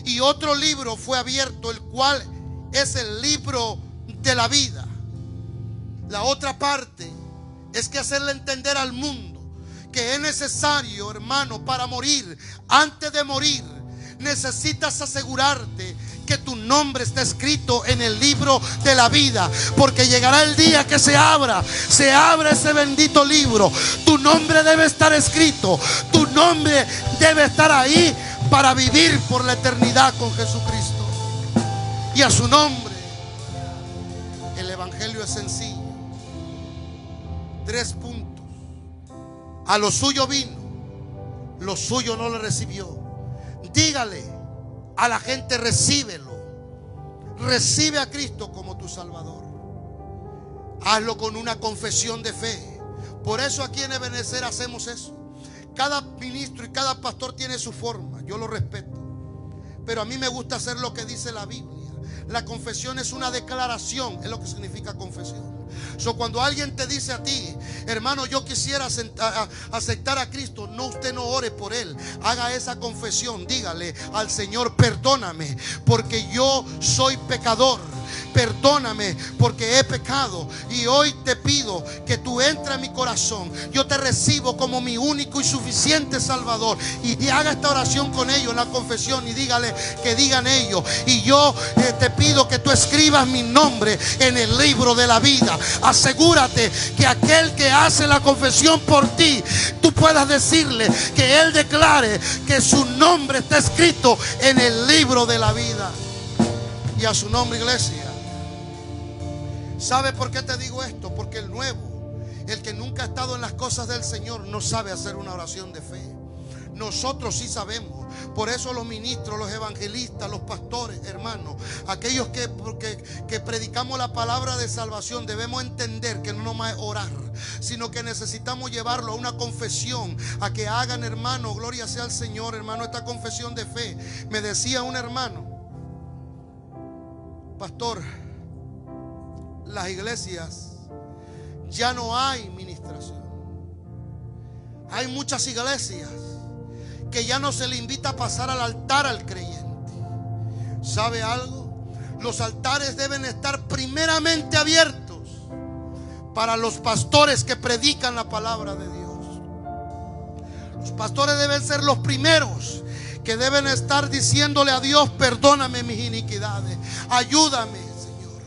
y otro libro fue abierto, el cual es el libro de la vida. La otra parte es que hacerle entender al mundo que es necesario, hermano, para morir, antes de morir, necesitas asegurarte que tu nombre está escrito en el libro de la vida, porque llegará el día que se abra ese bendito libro. Tu nombre debe estar escrito, tu nombre debe estar ahí para vivir por la eternidad con Jesucristo. Y a su nombre, el evangelio es sencillo. 3 puntos. A lo suyo vino, lo suyo no le recibió. Dígale a la gente: recíbelo. Recibe a Cristo como tu Salvador. Hazlo con una confesión de fe. Por eso aquí en Ebenezer hacemos eso. Cada ministro y cada pastor tiene su forma. Yo lo respeto, pero a mí me gusta hacer lo que dice la Biblia. La confesión es una declaración, es lo que significa confesión. Cuando alguien te dice a ti: hermano, yo quisiera aceptar a Cristo, usted no ore por él, haga esa confesión. Dígale al Señor: perdóname porque yo soy pecador, perdóname porque he pecado, y hoy te pido que tú entres en mi corazón. Yo te recibo como mi único y suficiente Salvador. Y haga esta oración con ellos en la confesión, y dígale que digan ellos: y yo te pido que tú escribas mi nombre en el libro de la vida. Asegúrate que aquel que hace la confesión por ti, tú puedas decirle que él declare que su nombre está escrito en el libro de la vida. Y a su nombre, iglesia. ¿Sabe por qué te digo esto? Porque el nuevo, el que nunca ha estado en las cosas del Señor, no sabe hacer una oración de fe. Nosotros sí sabemos. Por eso los ministros, los evangelistas, los pastores, hermanos, aquellos que predicamos la palabra de salvación, debemos entender que no nomás es orar, sino que necesitamos llevarlo a una confesión, a que hagan, hermano, gloria sea al Señor, hermano, esta confesión de fe. Me decía un hermano: pastor, las iglesias ya no hay ministración. Hay muchas iglesias que ya no se le invita a pasar al altar al creyente. ¿Sabe algo? Los altares deben estar primeramente abiertos para los pastores que predican la palabra de Dios. Los pastores deben ser los primeros que deben estar diciéndole a Dios: perdóname mis iniquidades, ayúdame, Señor,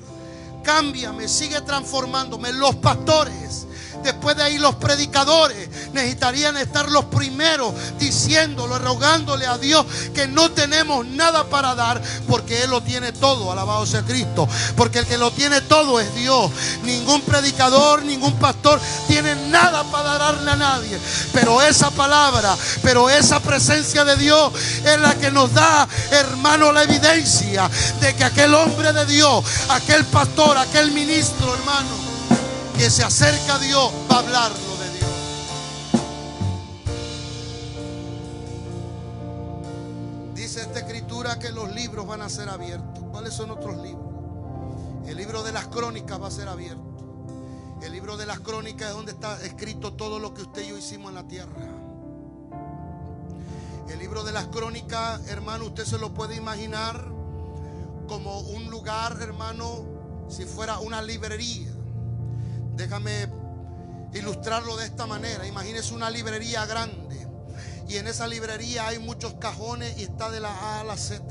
cámbiame, sigue transformándome. Los pastores, después de ahí los predicadores, necesitarían estar los primeros diciéndolo, rogándole a Dios que no tenemos nada para dar, porque Él lo tiene todo. Alabado sea Cristo, porque el que lo tiene todo es Dios. Ningún predicador, ningún pastor tiene nada para darle a nadie, pero esa palabra, pero esa presencia de Dios es la que nos da, hermano, la evidencia de que aquel hombre de Dios, aquel pastor, aquel ministro, hermano, que se acerca a Dios, va a hablarlo de Dios. Dice esta escritura que los libros van a ser abiertos. ¿Cuáles son otros libros? El libro de las crónicas va a ser abierto. El libro de las crónicas es donde está escrito todo lo que usted y yo hicimos en la tierra. El libro de las crónicas, hermano, usted se lo puede imaginar como un lugar, hermano, si fuera una librería. Déjame ilustrarlo de esta manera. Imagínese una librería grande, y en esa librería hay muchos cajones y está de la A a la Z.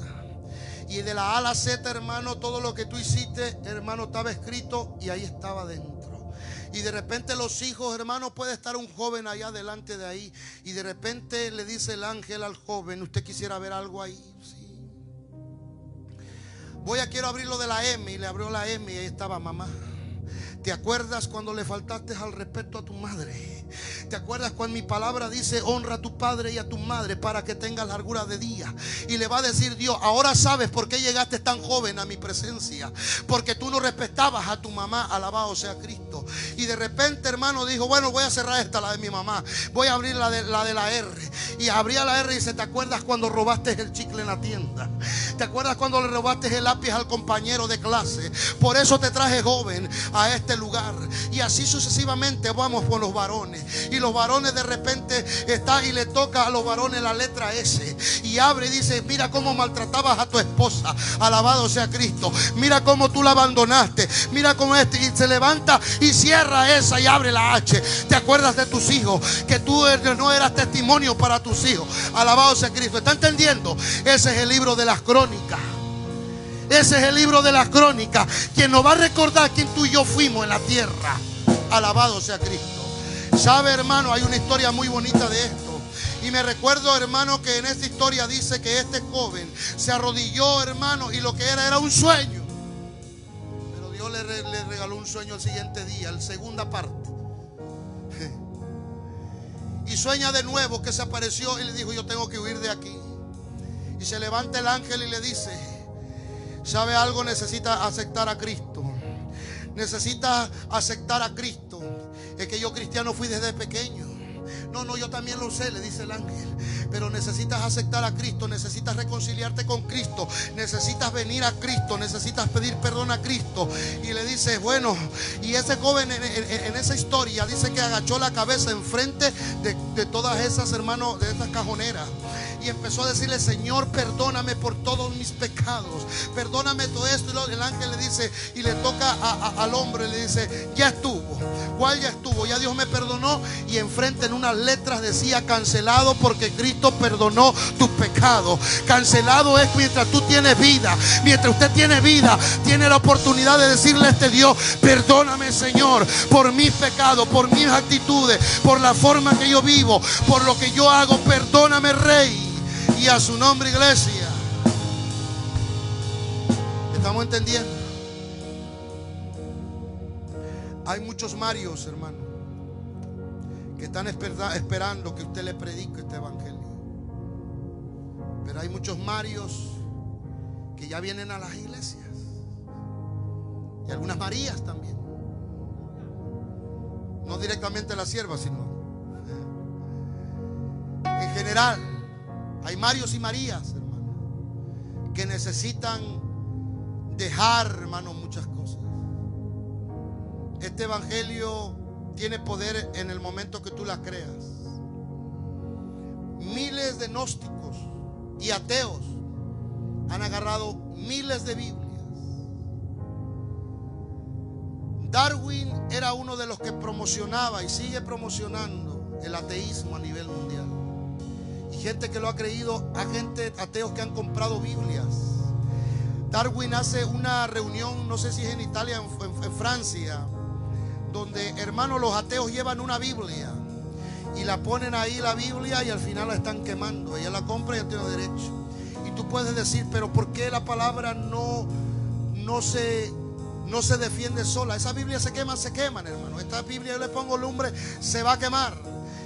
Y de la A a la Z, hermano, todo lo que tú hiciste, hermano, estaba escrito y ahí estaba dentro. Y de repente los hijos, hermano, puede estar un joven allá delante de ahí. Y de repente le dice el ángel al joven: ¿usted quisiera ver algo ahí? Sí. Quiero abrir lo de la M. Y le abrió la M y ahí estaba mamá. ¿Te acuerdas cuando le faltaste al respeto a tu madre? ¿Te acuerdas cuando mi palabra dice: honra a tu padre y a tu madre para que tengas largura de día? Y le va a decir Dios: ahora sabes por qué llegaste tan joven a mi presencia, porque tú no respetabas a tu mamá. Alabado sea Cristo. Y de repente, hermano, dijo: bueno, voy a cerrar esta, la de mi mamá, voy a abrir la de la R. Y abría la R y dice: ¿te acuerdas cuando robaste el chicle en la tienda? ¿Te acuerdas cuando le robaste el lápiz al compañero de clase? Por eso te traje joven a este lugar. Y así sucesivamente vamos por los varones. Y los varones de repente está y le toca a los varones la letra S. Y abre y dice: mira cómo maltratabas a tu esposa. Alabado sea Cristo. Mira cómo tú la abandonaste. Mira cómo y se levanta y cierra esa y abre la H. ¿Te acuerdas de tus hijos? Que tú no eras testimonio para tus hijos. Alabado sea Cristo. ¿Está entendiendo? Ese es el libro de las crónicas. Ese es el libro de las crónicas, quien nos va a recordar quién tú y yo fuimos en la tierra. Alabado sea Cristo. Sabe, hermano, hay una historia muy bonita de esto. Y me recuerdo, hermano, que en esta historia dice que este joven se arrodilló, hermano, y lo que era un sueño. Pero Dios le regaló un sueño el siguiente día, la segunda parte. Y sueña de nuevo que se apareció y le dijo: yo tengo que huir de aquí. Y se levanta el ángel y le dice: ¿sabe algo? Necesita aceptar a Cristo. Necesita aceptar a Cristo. Es que yo cristiano fui desde pequeño. No, yo también lo sé, le dice el ángel. Pero necesitas aceptar a Cristo. Necesitas reconciliarte con Cristo. Necesitas venir a Cristo. Necesitas pedir perdón a Cristo. Y le dice: bueno. Y ese joven en esa historia dice que agachó la cabeza enfrente de todas esas, hermanos, de estas cajoneras. Y empezó a decirle: Señor, perdóname por todos mis pecados. Perdóname todo esto. Y el ángel le dice, y le toca al hombre, le dice: ya estuvo. ¿Cuál ya estuvo? Ya Dios me perdonó. Y enfrente en unas letras decía: cancelado, porque Cristo perdonó tus pecados. Cancelado es mientras tú tienes vida. Mientras usted tiene vida, tiene la oportunidad de decirle a este Dios: perdóname, Señor, por mis pecados, por mis actitudes, por la forma que yo vivo, por lo que yo hago. Perdóname, Rey. Y a su nombre, iglesia. ¿Estamos entendiendo? Hay muchos Marios, hermano, que están esperando que usted le predique este evangelio. Pero hay muchos Marios que ya vienen a las iglesias. Y algunas Marías también. No directamente las siervas, sino en general. Hay Marios y Marías, hermano, que necesitan dejar, hermano, muchas cosas. Este evangelio tiene poder en el momento que tú la creas. Miles de gnósticos y ateos han agarrado miles de Biblias. Darwin era uno de los que promocionaba y sigue promocionando el ateísmo a nivel mundial. Y gente que lo ha creído, a gente ateos que han comprado Biblias. Darwin hace una reunión, no sé si es en Italia o en Francia, donde, hermanos, los ateos llevan una Biblia y la ponen ahí, la Biblia, y al final la están quemando. Ella la compra y ella tiene derecho. Y tú puedes decir: pero ¿por qué la palabra no se defiende sola? Esa Biblia se queman, hermano. Esta Biblia, yo le pongo lumbre, se va a quemar.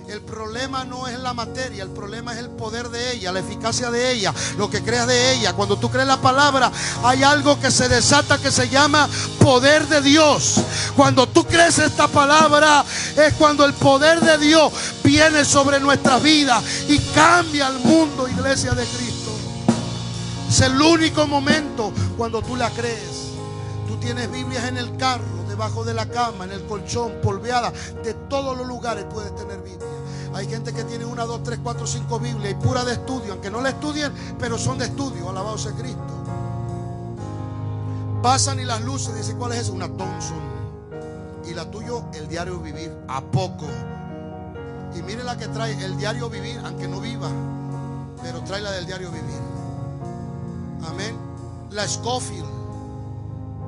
El problema no es la materia, el problema es el poder de ella, la eficacia de ella, lo que creas de ella. Cuando tú crees la palabra, hay algo que se desata que se llama poder de Dios. Cuando tú crees esta palabra, es cuando el poder de Dios viene sobre nuestras vidas y cambia el mundo, iglesia de Cristo. Es el único momento cuando tú la crees. Tú tienes Biblias en el carro, debajo de la cama, en el colchón, polveada. De todos los lugares puedes tener Biblia. Hay gente que tiene 1, 2, 3, 4, 5 Biblias y pura de estudio, aunque no la estudien, pero son de estudio. Alabado sea Cristo. Pasan y las luces, dice: ¿cuál es eso? Una Thompson. Y la tuyo, el diario vivir. ¿A poco? Y mire la que trae, el diario vivir, aunque no viva, pero trae la del diario vivir. Amén. la Scofield,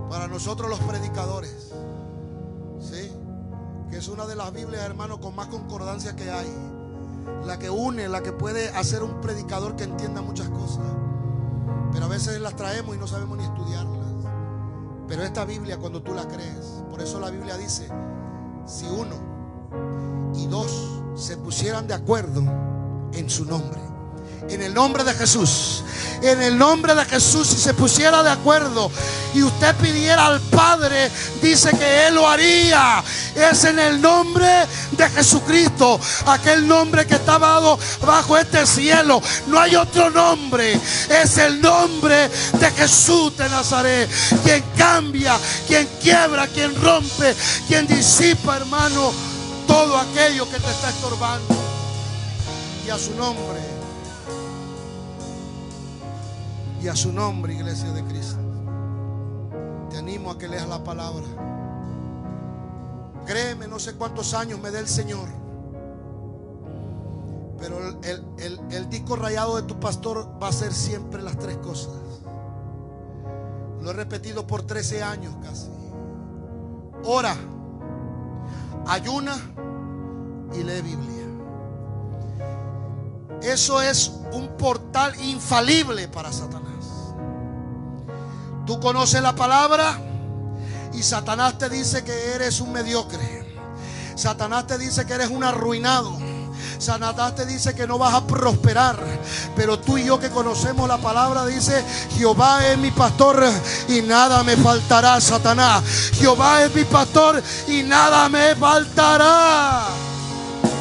para nosotros los predicadores, ¿sí? Que es una de las Biblias, hermano, con más concordancia que hay. La que une, la que puede hacer un predicador que entienda muchas cosas. Pero a veces las traemos y no sabemos ni estudiarlas. Pero esta Biblia, cuando tú la crees, por eso la Biblia dice: si 1 y 2 se pusieran de acuerdo en su nombre, en el nombre de Jesús, en el nombre de Jesús, si se pusiera de acuerdo y usted pidiera al Padre, dice que Él lo haría. Es en el nombre de Jesucristo, aquel nombre que está bajo este cielo. No hay otro nombre, es el nombre de Jesús de Nazaret, quien cambia, quien quiebra, quien rompe, quien disipa, hermano, todo aquello que te está estorbando. Y a su nombre, y a su nombre, iglesia de Cristo, te animo a que leas la palabra. Créeme, no sé cuántos años me dé el Señor, pero el disco rayado de tu pastor va a ser siempre las 3 cosas. Lo he repetido por 13 años casi. Ora, ayuna y lee Biblia. Eso es un portal infalible para Satanás. Tú conoces la palabra y Satanás te dice que eres un mediocre. Satanás te dice que eres un arruinado. Satanás te dice que no vas a prosperar. Pero tú y yo que conocemos la palabra, dice: Jehová es mi pastor y nada me faltará. Satanás, Jehová es mi pastor y nada me faltará.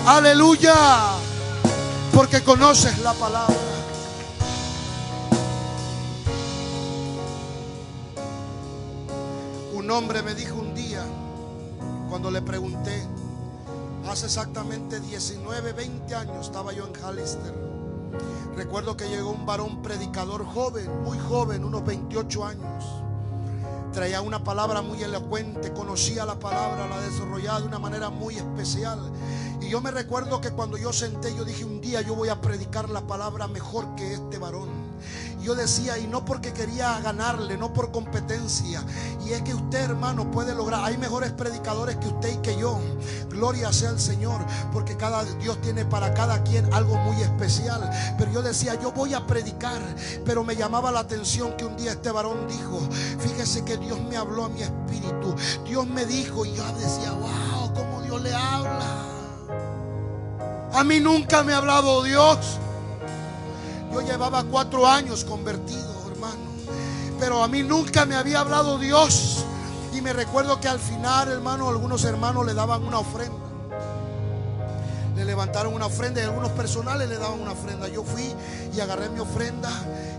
Aleluya. Porque conoces la palabra. Un hombre me dijo un día, cuando le pregunté, hace exactamente 19, 20 años estaba yo en Hollister. Recuerdo que llegó un varón predicador joven, muy joven, unos 28 años. Traía una palabra muy elocuente, conocía la palabra, la desarrollaba de una manera muy especial. Y yo me recuerdo que cuando yo senté, yo dije: un día yo voy a predicar la palabra mejor que este varón. Yo decía, y no porque quería ganarle, no por competencia. Y es que usted, hermano, puede lograr. Hay mejores predicadores que usted y que yo. Gloria sea al Señor, porque Dios tiene para cada quien algo muy especial. Pero yo decía, yo voy a predicar. Pero me llamaba la atención que un día este varón dijo: fíjese que Dios me habló a mi espíritu. Dios me dijo, y yo decía: wow, cómo Dios le habla. A mí nunca me ha hablado Dios. Yo llevaba 4 años convertido, hermano, pero a mí nunca me había hablado Dios. Y me recuerdo que al final, hermano, algunos hermanos le daban una ofrenda. Le levantaron una ofrenda y algunos personales le daban una ofrenda. Yo fui y agarré mi ofrenda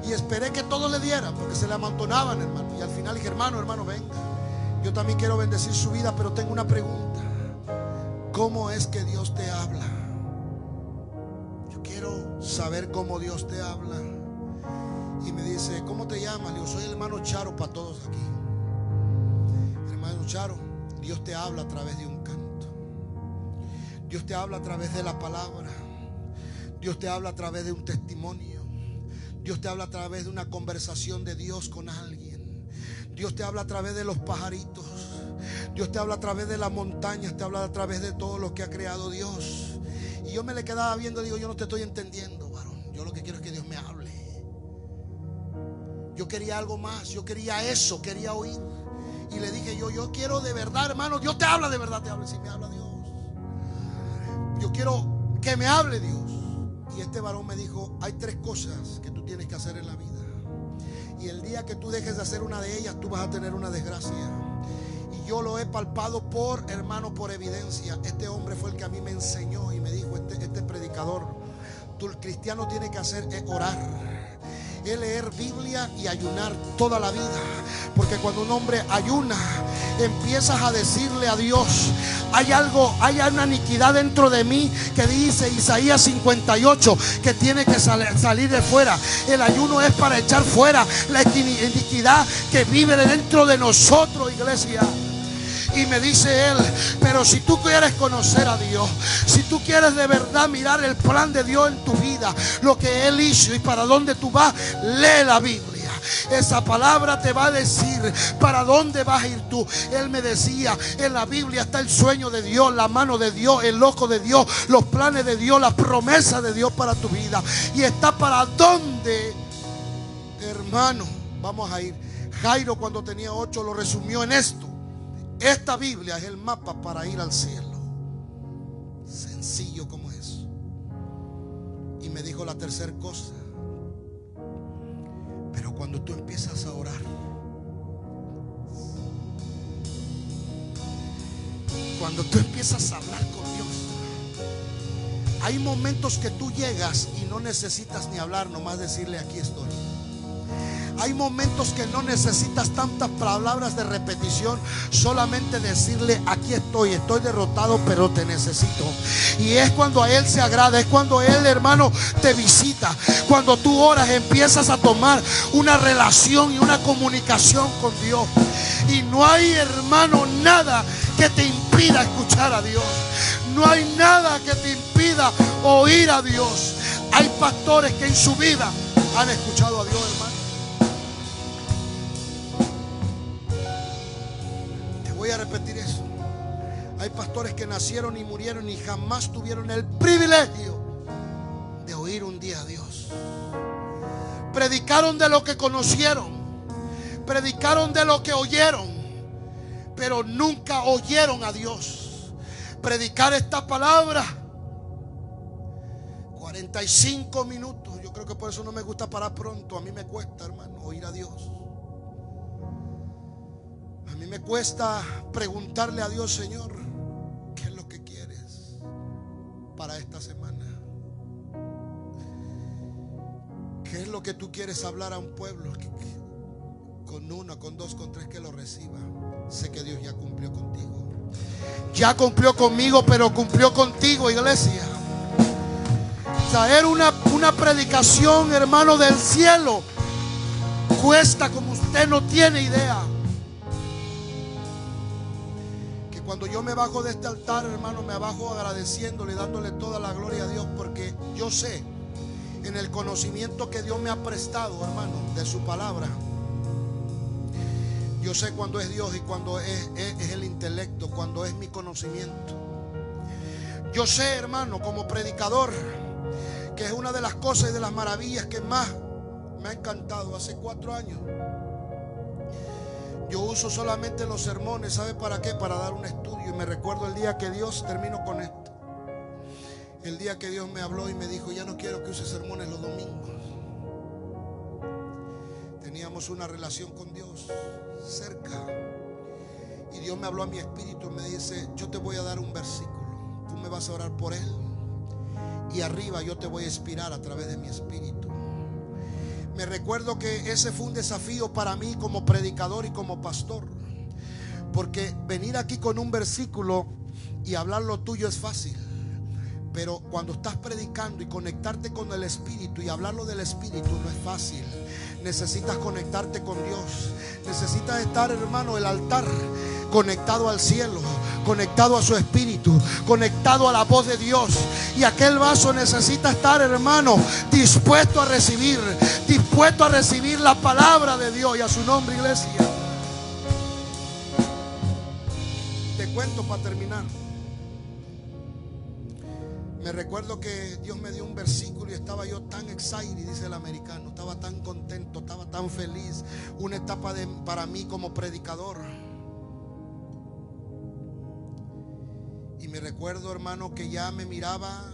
y esperé que todos le dieran, porque se le amontonaban, hermano. Y al final dije: hermano, venga, yo también quiero bendecir su vida, pero tengo una pregunta. ¿Cómo es que Dios te habla? Quiero saber cómo Dios te habla. Y me dice: ¿cómo te llamas? Le digo: soy el hermano Charo para todos aquí. Hermano Charo, Dios te habla a través de un canto. Dios te habla a través de la palabra. Dios te habla a través de un testimonio. Dios te habla a través de una conversación de Dios con alguien. Dios te habla a través de los pajaritos. Dios te habla a través de las montañas. Te habla a través de todo lo que ha creado Dios. Y yo me le quedaba viendo, digo: yo no te estoy entendiendo, varón. Yo lo que quiero es que Dios me hable. Yo quería algo más, yo quería eso, quería oír. Y le dije: yo quiero de verdad, hermano. Dios te habla de verdad, te habla. Si me habla Dios, yo quiero que me hable Dios. Y este varón me dijo: hay 3 cosas que tú tienes que hacer en la vida. Y el día que tú dejes de hacer una de ellas, tú vas a tener una desgracia. Y yo lo he palpado por, hermano, por evidencia. Este hombre fue el que a mí me enseñó y me dijo: este predicador, tú, el cristiano, tiene que hacer es orar, es leer Biblia y ayunar toda la vida. Porque cuando un hombre ayuna, empiezas a decirle a Dios: hay una iniquidad dentro de mí, que dice Isaías 58, que tiene que salir de fuera. El ayuno es para echar fuera la iniquidad que vive dentro de nosotros, iglesia. Y me dice él: pero si tú quieres conocer a Dios, si tú quieres de verdad mirar el plan de Dios en tu vida, lo que Él hizo y para dónde tú vas, lee la Biblia. Esa palabra te va a decir para dónde vas a ir tú. Él me decía, en la Biblia está el sueño de Dios, la mano de Dios, el ojo de Dios, los planes de Dios, las promesas de Dios para tu vida. Y está para dónde, hermano, vamos a ir. Jairo, cuando tenía 8, lo resumió en esto: esta Biblia es el mapa para ir al cielo. Sencillo como eso. Y me dijo la tercera cosa: pero cuando tú empiezas a orar, cuando tú empiezas a hablar con Dios, hay momentos que tú llegas y no necesitas ni hablar, nomás decirle: aquí estoy. Hay momentos que no necesitas tantas palabras de repetición, solamente decirle: aquí estoy, estoy derrotado, pero te necesito. Y es cuando a Él se agrada, es cuando Él, hermano, te visita. Cuando tú oras, empiezas a tomar una relación y una comunicación con Dios. Y no hay, hermano, nada que te impida escuchar a Dios. No hay nada que te impida oír a Dios. Hay pastores que en su vida han escuchado a Dios, hermano. Voy a repetir eso. Hay pastores que nacieron y murieron y jamás tuvieron el privilegio de oír un día a Dios. Predicaron de lo que conocieron, predicaron de lo que oyeron, pero nunca oyeron a Dios. Predicar esta palabra 45 minutos. Yo creo que por eso no me gusta parar pronto. A mí me cuesta, hermano, oír a Dios. A mí me cuesta preguntarle a Dios: Señor, ¿qué es lo que quieres para esta semana? ¿Qué es lo que tú quieres hablar a un pueblo? Con 1, con 2, con 3 que lo reciba. Sé que Dios ya cumplió contigo. Ya cumplió conmigo, pero cumplió contigo, iglesia. Traer una predicación, hermano, del cielo cuesta como usted no tiene idea. Cuando yo me bajo de este altar, hermano, me bajo agradeciéndole, dándole toda la gloria a Dios, porque yo sé, en el conocimiento que Dios me ha prestado, hermano, de su palabra, yo sé cuando es Dios y cuando es el intelecto, cuando es mi conocimiento. Yo sé, hermano, como predicador, que es una de las cosas y de las maravillas que más me ha encantado. Hace 4 años yo uso solamente los sermones, ¿sabe para qué? Para dar un estudio. Y me recuerdo el día que Dios, termino con esto, el día que Dios me habló y me dijo: ya no quiero que use sermones los domingos. Teníamos una relación con Dios cerca, y Dios me habló a mi espíritu y me dice: yo te voy a dar un versículo, tú me vas a orar por él, y arriba yo te voy a inspirar a través de mi espíritu. Me recuerdo que ese fue un desafío para mí como predicador y como pastor, porque venir aquí con un versículo y hablar lo tuyo es fácil, pero cuando estás predicando y conectarte con el Espíritu y hablarlo del Espíritu no es fácil. Necesitas conectarte con Dios. Necesitas estar, hermano, el altar conectado al cielo, conectado a su Espíritu, conectado a la voz de Dios. Y aquel vaso necesita estar, hermano, dispuesto a recibir la palabra de Dios. Y a su nombre, iglesia. Te cuento para terminar. Me recuerdo que Dios me dio un versículo y estaba yo tan excited, dice el americano. Estaba tan contento, estaba tan feliz. Una etapa para mí como predicador. Y me recuerdo, hermano, que ya me miraba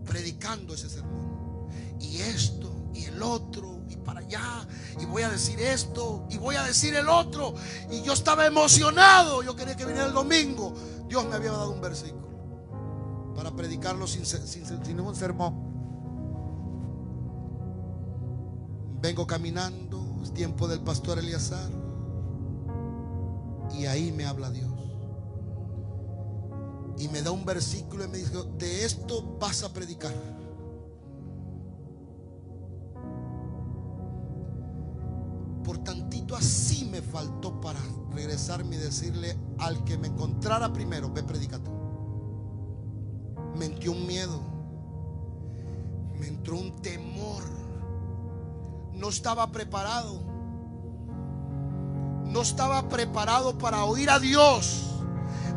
predicando ese sermón. Y esto, y el otro, y para allá. Y voy a decir esto, y voy a decir el otro. Y yo estaba emocionado. Yo quería que viniera el domingo. Dios me había dado un versículo para predicarlo sin ningún sermón. Vengo caminando, es tiempo del pastor Eleazar, y ahí me habla Dios y me da un versículo y me dijo: de esto vas a predicar. Por tantito así me faltó para regresarme y decirle al que me encontrara primero: ve, predica tú. Me entró un miedo, me entró un temor. no estaba preparado. No estaba preparado para oír a Dios.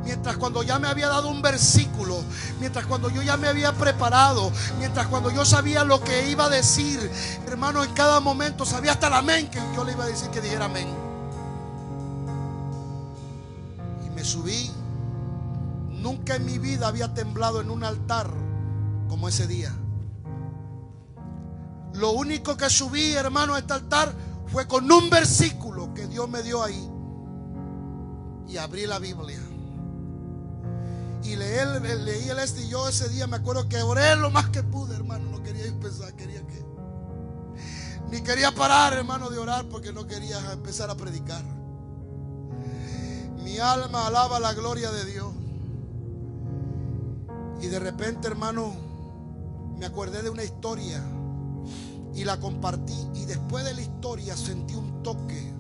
Mientras cuando ya me había dado un versículo, mientras cuando yo ya me había preparado, mientras cuando yo sabía lo que iba a decir, hermano, en cada momento sabía hasta el amén que yo le iba a decir que dijera amén. Y me subí. Nunca en mi vida había temblado en un altar como ese día. Lo único que subí, hermano, a este altar fue con un versículo que Dios me dio ahí. Y abrí la Biblia. Y leí el y yo ese día me acuerdo que oré lo más que pude, hermano. No quería empezar, ni quería parar, hermano, de orar, porque no quería empezar a predicar. Mi alma alaba la gloria de Dios. Y de repente, hermano, me acordé de una historia y la compartí. Y después de la historia sentí un toque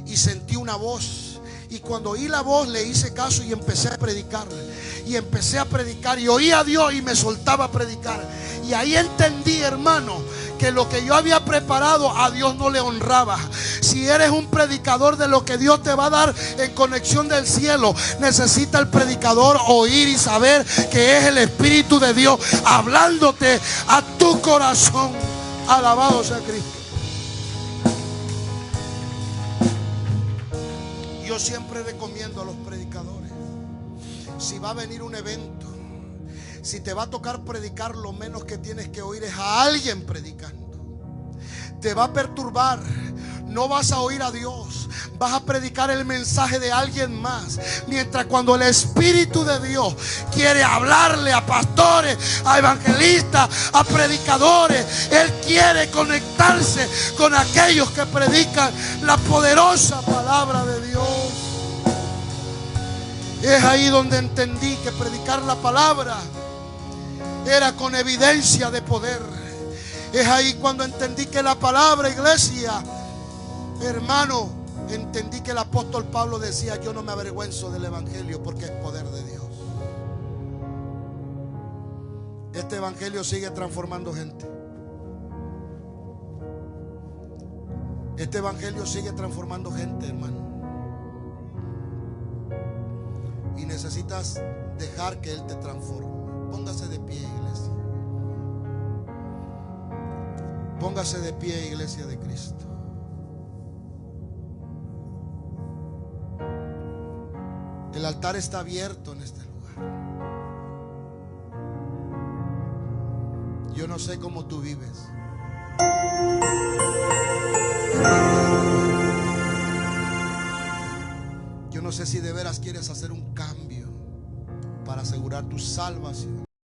y sentí una voz. Y cuando oí la voz le hice caso y empecé a predicar. Y empecé a predicar y oí a Dios y me soltaba a predicar. Y ahí entendí, hermano, que lo que yo había preparado a Dios no le honraba. Si eres un predicador de lo que Dios te va a dar en conexión del cielo, necesita el predicador oír y saber que es el Espíritu de Dios hablándote a tu corazón. Alabado sea Cristo. Yo siempre recomiendo a los predicadores, si va a venir un evento, si te va a tocar predicar, lo menos que tienes que oír es a alguien predicando. Te va a perturbar, no vas a oír a Dios, vas a predicar el mensaje de alguien más. Mientras cuando el Espíritu de Dios quiere hablarle a pastores, a evangelistas, a predicadores, Él quiere conectarse con aquellos que predican la poderosa palabra de Dios. Es ahí donde entendí que predicar la palabra era con evidencia de poder. Es ahí cuando entendí que la palabra, iglesia, hermano, entendí que el apóstol Pablo decía: yo no me avergüenzo del evangelio porque es poder de Dios. Este evangelio sigue transformando gente. Este evangelio sigue transformando gente, hermano. Y necesitas dejar que Él te transforme. Póngase de pie, iglesia. Póngase de pie, iglesia de Cristo. El altar está abierto en este lugar. Yo no sé cómo tú vives. Yo no sé si de veras quieres hacer un cambio para asegurar tu salvación.